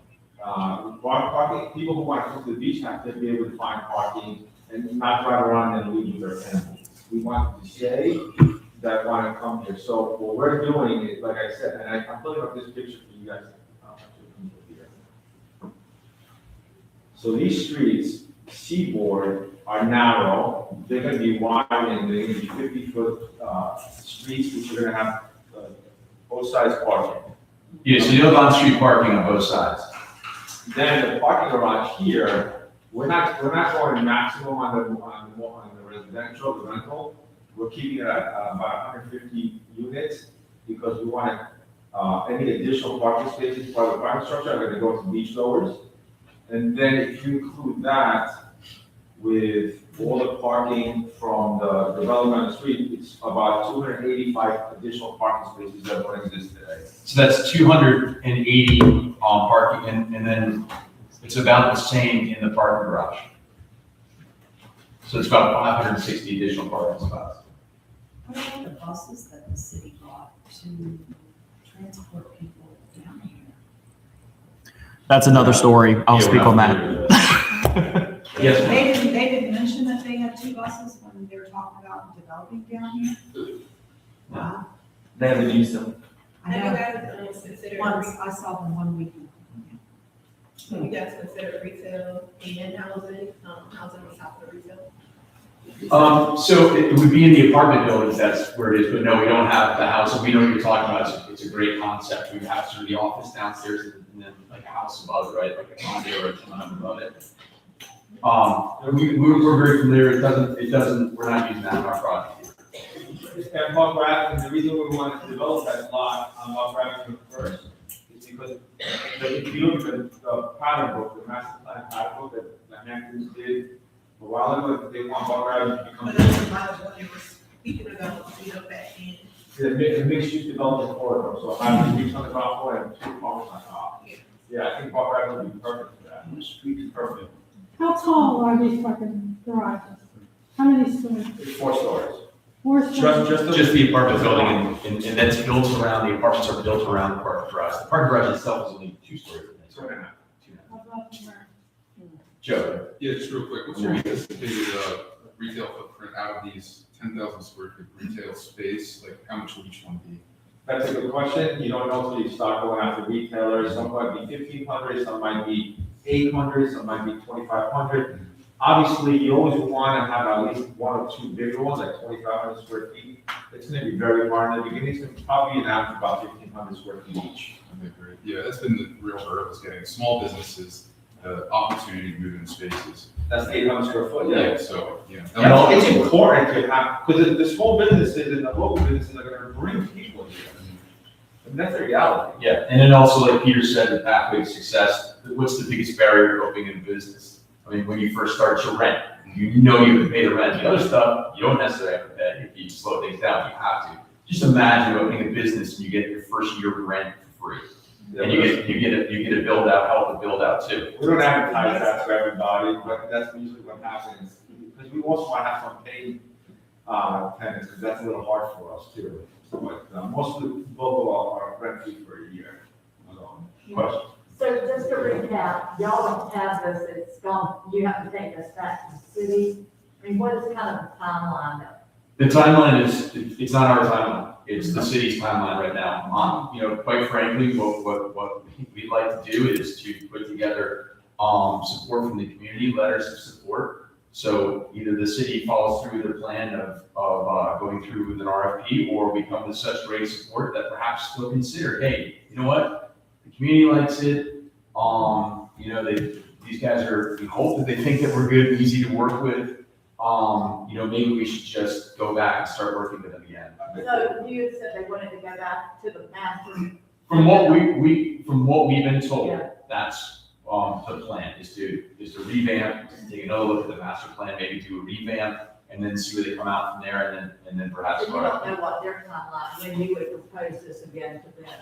Parking, people who want to come to the beach have to be able to find parking and not drive around and leave with their families. We want to say that want to come here. So what we're doing is, like I said, and I'm putting up this picture for you guys. So these streets, Seaboard, are narrow. They're going to be wide and they're going to be 50-foot streets, which are going to have both sides parking. Yeah, so you'll have on-street parking on both sides. Then the parking garage here, we're not going maximum on the residential, the rental. We're keeping it at about 150 units because we want any additional parking spaces for the parking structure are going to go to beach goers. And then if you include that with all the parking from the development on the street, it's about 285 additional parking spaces that don't exist today. So that's 280 parking, and then it's about the same in the parking garage. So it's about 560 additional parking spots. What about the buses that the city bought to transport people down here? That's another story. I'll Yeah, speak on that. Yes, ma'am. They didn't mention that they had 2 buses when they were talking about developing down here. Wow. They haven't used them. I Have you know, guys considered, once, I saw them one weekend. have you guys considered retail and housing on top of the retail? So it would be in the apartment buildings, that's where it is, but no, we don't have the house, we know what you're talking about, it's a great concept, we have sort of the office downstairs and then like a house above, right, like a condo or a tenement above it. We're very familiar, it doesn't, we're not using that in our project. And Buckroe Avenue, the reason we wanted to develop that lot on Buckroe Avenue first is because if you look at the pattern book, the master plan pattern book that Hamptons did a while ago, they want Buckroe Avenue to become. But that's about what you were speaking about, you know, back in. The mixed use development corridor, so having three on the ground floor and two apartments on top. Yeah, I think Buckroe Avenue would be perfect for that, the street is perfect. How tall are these fucking garages? How many stories? It's 4 stories. 4 stories? Just the apartment building and that's built around, the apartments are built around the parking garage. The parking garage itself is only 2 stories. 2.5. Joe? Yeah, just real quick, what's your anticipated, retail footprint out of these 10,000 square feet retail space? Like, how much will each one be? That's a good question. You don't know until you start going after retailers. Some might be 1,500, some might be 800, some might be 2,500. Obviously, you always want to have at least 1 or 2 bigger ones, like 2,500 square feet. It's going to be very hard in the beginning. It's probably an average about 1,500 square feet each. Okay, great. Yeah, that's been the real hurdle, is getting small businesses the opportunity to move in spaces. That's 800 square foot. Yeah, so, yeah. It's important to have, because the small businesses and the local businesses are going to bring people here. And that's the reality. Yeah, and then also, like Peter said, the pathway to success, what's the biggest barrier to opening a business? I mean, when you first start your rent, you know you can pay the rent. The other stuff, you don't necessarily have to pay. If you slow things down, you have to. Just imagine opening a business and you get your first year of rent for free. And you get a build out, help to build out too. We don't advertise that to everybody, but that's usually what happens. Because we also want to have some paid tenants, because that's a little hard for us too. But most of the local are rent free for a year. Question. So just to recap, y'all don't have this, it's gone, you have to take this back to the city. I mean, what is kind of the timeline? The timeline is, it's not our timeline, it's the city's timeline right now. You know, quite frankly, what we'd like to do is to put together, support from the community, letters of support. So either the city follows through their plan of going through with an RFP, or we come with such great support that perhaps they'll consider, hey, you know what? The community likes it, you know, these guys are, we hope that they think that we're good and easy to work with. You know, maybe we should just go back and start working with them again. So you said they wanted to go back to the master. From what we've been told, Yeah. that's, the plan is to revamp, take another look at the master plan, maybe do a revamp, and then see where they come out from there, and then perhaps. So you don't know what their timeline, when you would propose this again to them?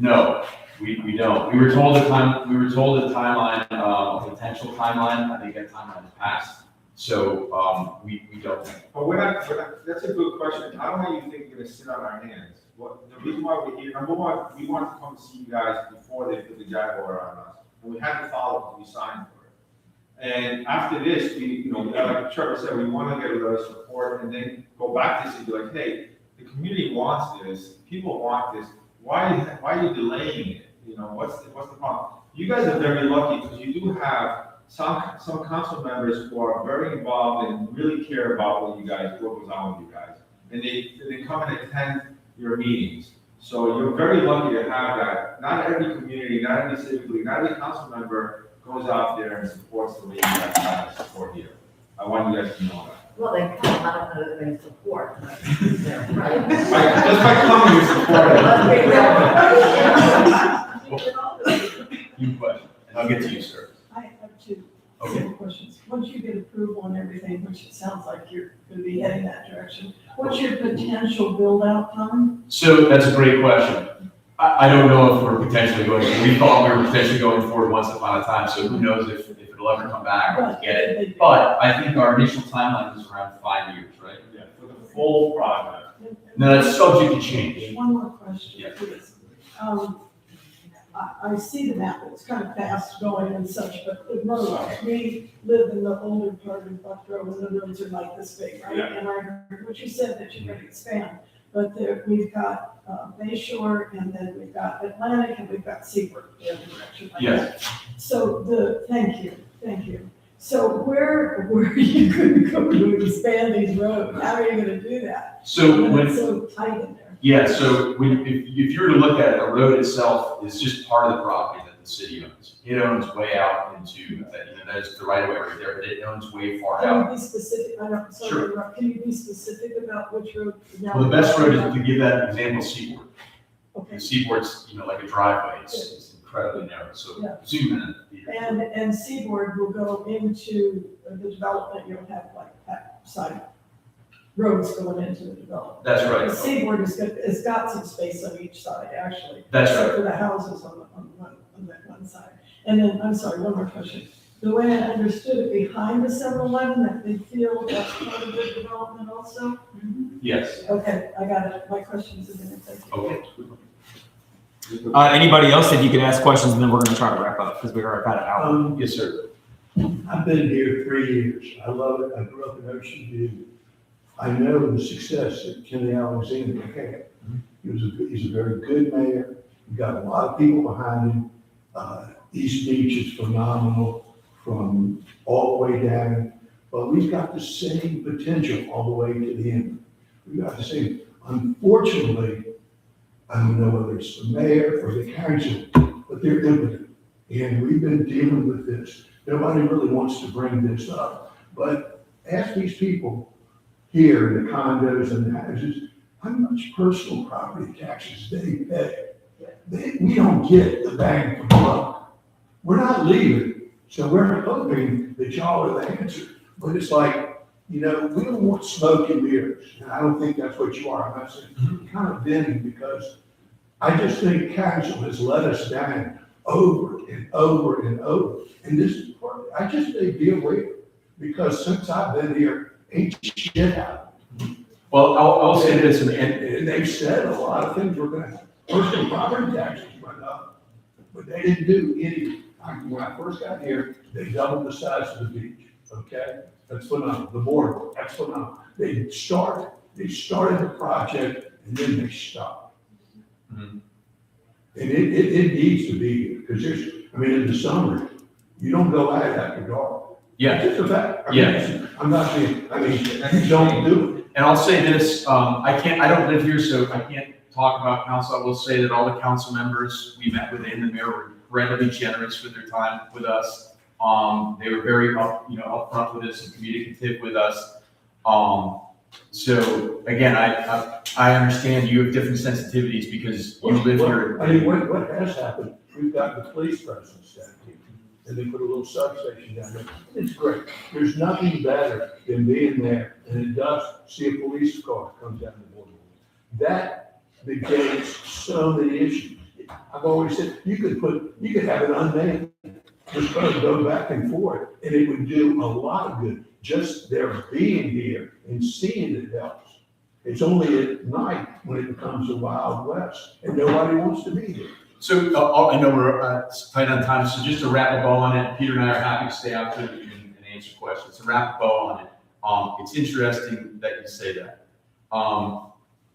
No, we don't. We were told a timeline, a potential timeline. I think that timeline has passed. So, we don't know. But we're not, that's a good question. I don't want you to think we're gonna sit on our hands. The reason why we're here, number one, we wanted to come see you guys before they put the Jaguar on us. And we had to follow because we signed for it. And after this, like Trevor said, we want to get a lot of support and then go back to this and be like, hey, the community wants this, people want this. Why are you delaying it? You know, what's the problem? You guys are very lucky because you do have some council members who are very involved and really care about what goes on with you guys. And they come and attend your meetings. So you're very lucky to have that. Not every community, not every civic league, not every council member goes out there and supports the way you guys have support here. I want you guys to know that. Well, they come, I don't know that they support. Just by coming, you support it. You question, and I'll get to you, sir. I have two Okay. questions. Once you get approval on everything, which it sounds like you're going to be heading that direction, what's your potential build-out time? So that's a great question. I don't know if we're potentially we thought we were potentially going forward once upon a time, so who knows if it'll ever come back or get it. But I think our initial timeline was around 5 years, right? Yeah, for the full project. No, that's subject to change. One more question, Yeah. please. I see the map, it's kind of fast going and such, but the roads, we live in the older part of Buckroe and the roads are like this big, right? Yeah. And I heard what you said, that you're going to expand, but we've got Bay Shore, and then we've got Atlantic, and we've got Seabrook the other direction. Yes. So thank you. So where are you gonna go to expand these roads? How are you gonna do that? So When when, it's so tight in there. yeah, so if you were to look at it, the road itself is just part of the property that the city owns. It owns way out into, that's the right of way right there, but it owns way far Can out. you be specific, I don't, sorry, Sure. to interrupt. Can you be specific about which road? Well, the best road is, to give that an example, Seaboard. Okay. The Seaboard's, like a driveway, it's incredibly narrow, so Yeah. zoom in. And Seaboard will go into the development, you'll have like side roads going into the development. That's right. The Seaboard has got some space on each side, actually. That's except right. for the houses on that one side. And then, I'm sorry, one more question. The way I understood it, behind the 7-Eleven, that big field, that's part of the development also? Yes. Okay, I got it. My questions have been answered. Okay. Anybody else, if you could ask questions, and then we're gonna try to wrap up, because we are about an hour. Yes, sir. I've been here 3 years. I love it. I grew up in Ocean View. I know the success that Kenny Alexander had. He's a very good mayor. He got a lot of people behind him. East Beach is phenomenal from all the way down. But we've got the same potential all the way to the end. We've got the same. Unfortunately, I don't know whether it's the mayor or the council, but they're impotent. And we've been dealing with this. Nobody really wants to bring this up. But ask these people here in the condos and the houses, how much personal property taxes they pay. We don't get the bang for the buck. We're not leaving, so we're hoping that y'all are the answer. But it's like, we don't want smoke and mirrors. And I don't think that's what you are. I'm not saying, kind of venting, because I just think council has let us down over and over and over. And this is part of it. I just say be aware, because since I've been here, ain't shit happened. Well, I'll say this, And they've said a lot of things, we're gonna have personal property taxes went up, but they didn't do any. When I first got here, they doubled the size of the beach, okay? That's phenomenal. The boardwalk, that's phenomenal. They started the project, and then they stopped. Mhm. And it needs to be here, because in the summer, you don't go out after dark. Yeah. It's just a fact. Yeah. I'm not saying, you don't do it. And I'll say this, I don't live here, so I can't talk about council. I will say that all the council members we met with and the mayor were incredibly generous with their time with us. They were very upfront with us and communicative with us. So again, I understand you have different sensitivities because you live here. What has happened, we've got the police presence down here, and they put a little substation down there. It's great. There's nothing better than being there, and it does see a police car come down the boardwalk. That negates so many issues. I've always said, you could have it unmanned, just go back and forth, and it would do a lot of good. Just their being here and seeing it helps. It's only at night when it becomes the Wild West, and nobody wants to be here. So I know we're tight on time, so just to wrap a bow on it, Peter and I are happy to stay out there and answer questions. To wrap a bow on it, it's interesting that you say that.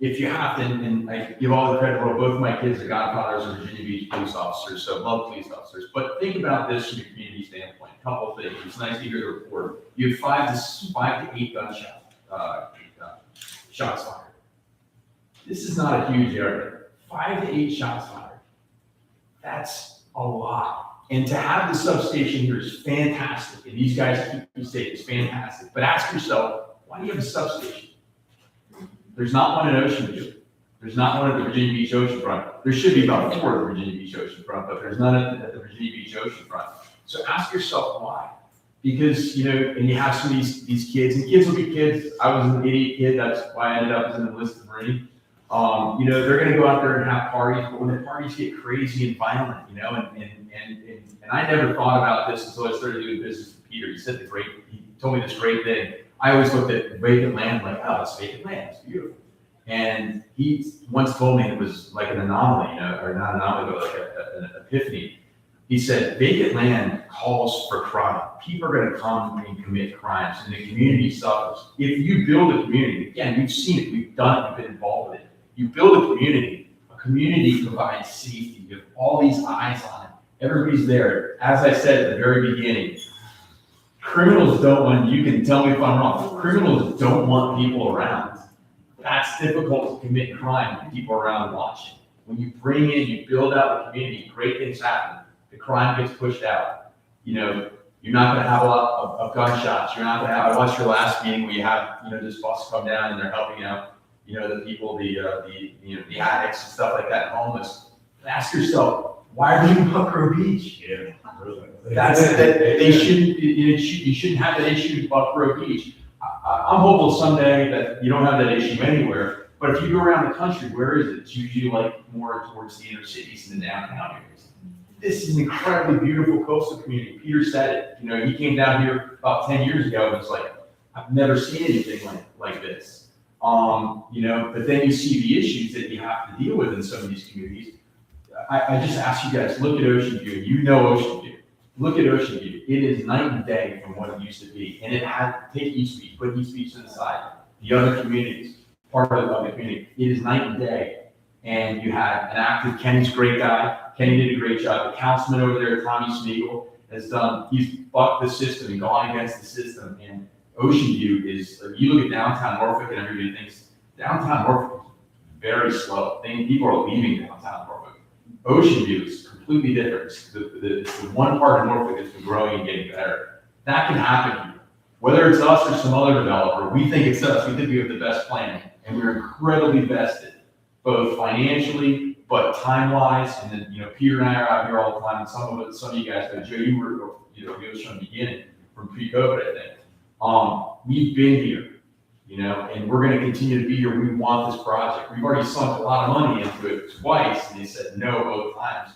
If you have to, and I give all the credit for both of my kids, the godfathers are Virginia Beach police officers, so love police officers. But think about this from a community standpoint. A couple of things. It's nice to hear the report. You have 5 to 8 gunshot shots fired. This is not a huge area. 5 to 8 shots fired. That's a lot. And to have the substation here is fantastic. And these guys keep you safe. It's fantastic. But ask yourself, why do you have a substation? There's not one in Ocean View. There's not one at the Virginia Beach oceanfront. There should be about 4 at the Virginia Beach oceanfront, but there's none at the Virginia Beach oceanfront. So ask yourself why. Because, and you have some of these kids, and kids will be kids. I was an idiot kid. That's why I ended up as an enlisted Marine. They're going to go out there and have parties, but when the parties get crazy and violent, and I never thought about this until I started doing business with Peter. He told me this great thing. I always looked at vacant land like, oh, it's vacant land, it's beautiful. And he once told me it was like an anomaly, or not an anomaly, but like an epiphany. He said, vacant land calls for crime. People are going to come and commit crimes, and the community suffers. If you build a community, again, we've seen it, we've done it, we've been involved with it. You build a community provides safety. You have all these eyes on it. Everybody's there. As I said at the very beginning, criminals don't want, you can tell me if I'm wrong, criminals don't want people around. That's difficult to commit crime with people around watching. When you bring in, you build out the community, great things happen. The crime gets pushed out. You know, you're not gonna have a lot of gunshots. You're not gonna have, I watched your last meeting where you have, you know, this bus come down and they're helping out, you know, the people, the addicts and stuff like that, homeless. Ask yourself, why are you in Buckroe Beach? Yeah, really. They shouldn't, you shouldn't have that issue in Buckroe Beach. I'm hopeful someday that you don't have that issue anywhere, but if you go around the country, where is it? It's usually like more towards the inner cities and the downtown areas. This is an incredibly beautiful coastal community. Peter said it, you know, he came down here about 10 years ago and was like, I've never seen anything like this. You know, but then you see the issues that you have to deal with in some of these communities. I just ask you guys, look at Ocean View, you know Ocean View. Look at Ocean View. It is night and day from what it used to be. And it had, take East Beach, put East Beach to the side. The other communities, part of the community, it is night and day. And you had an active, Kenny's a great guy. Kenny did a great job. The councilman over there, Tommy Smeagol, has done, he's bucked the system and gone against the system. And Ocean View is, you look at downtown Norfolk and everybody thinks downtown Norfolk is very slow. People are leaving downtown Norfolk. Ocean View is completely different. It's the one part of Norfolk that's been growing and getting better. That can happen here. Whether it's us or some other developer, we think it's us. We think we have the best plan. And we're incredibly vested, both financially, but time-wise. And then, you know, Peter and I are out here all the time. And some of you guys, Joe, you were, you know, with us from the beginning, from pre-COVID, I think. We've been here. You know, and we're going to continue to be here. We want this project. We've already sunk a lot of money into it twice, and they said no both times.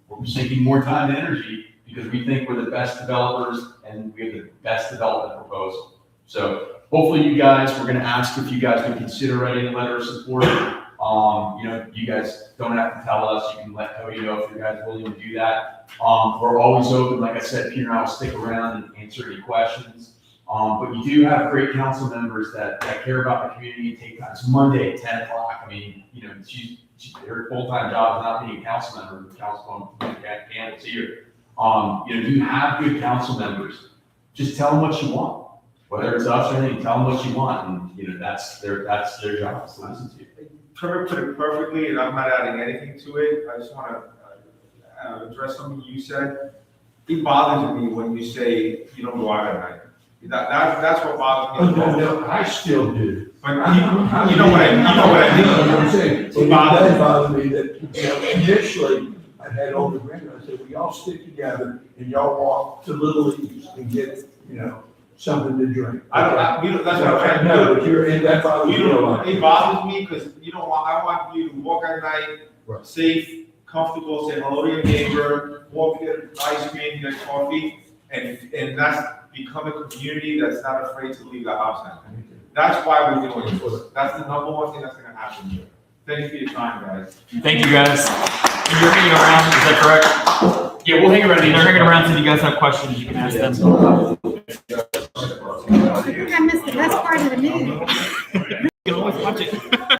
We're sinking more time and energy because we think we're the best developers and we have the best development proposal. So hopefully you guys, we're going to ask if you guys would consider writing a letter of support. You know, you guys don't have to tell us. You can let Cody know if you guys are willing to do that. We're always open. Like I said, Peter and I will stick around and answer any questions. But you do have great council members that care about the community and take time. It's Monday at 10 o'clock. I mean, you know, her full-time job is not being a council member, the council can't see her. You know, you have good council members. Just tell them what you want. Whether it's us or anything, tell them what you want. And, you know, that's their job to listen to you. Trevor put it perfectly, and I'm not adding anything to it. I just want to address something you said. It bothers me when you say you don't go out at night. That's what bothers me. No, I still do. But you know what I mean. I'm saying, it does bother me that, you know, initially, I had older grandma, I said, we all stick together and y'all walk to Little Leagues and get, you know, something to drink. That's what I'm trying to do. No, but you're in that bothers me a lot. It bothers me because I want you to walk at night, Right. safe, comfortable, say hello to your neighbor, walk, get ice cream, get coffee, and that's become a community that's not afraid to leave the house now. That's why we're doing this. That's the number one thing that's gonna happen here. Thank you for your time, guys. Thank you, guys. You're hanging around, is that correct? Yeah, we'll hang around. They're hanging around, so if you guys have questions, you can ask them.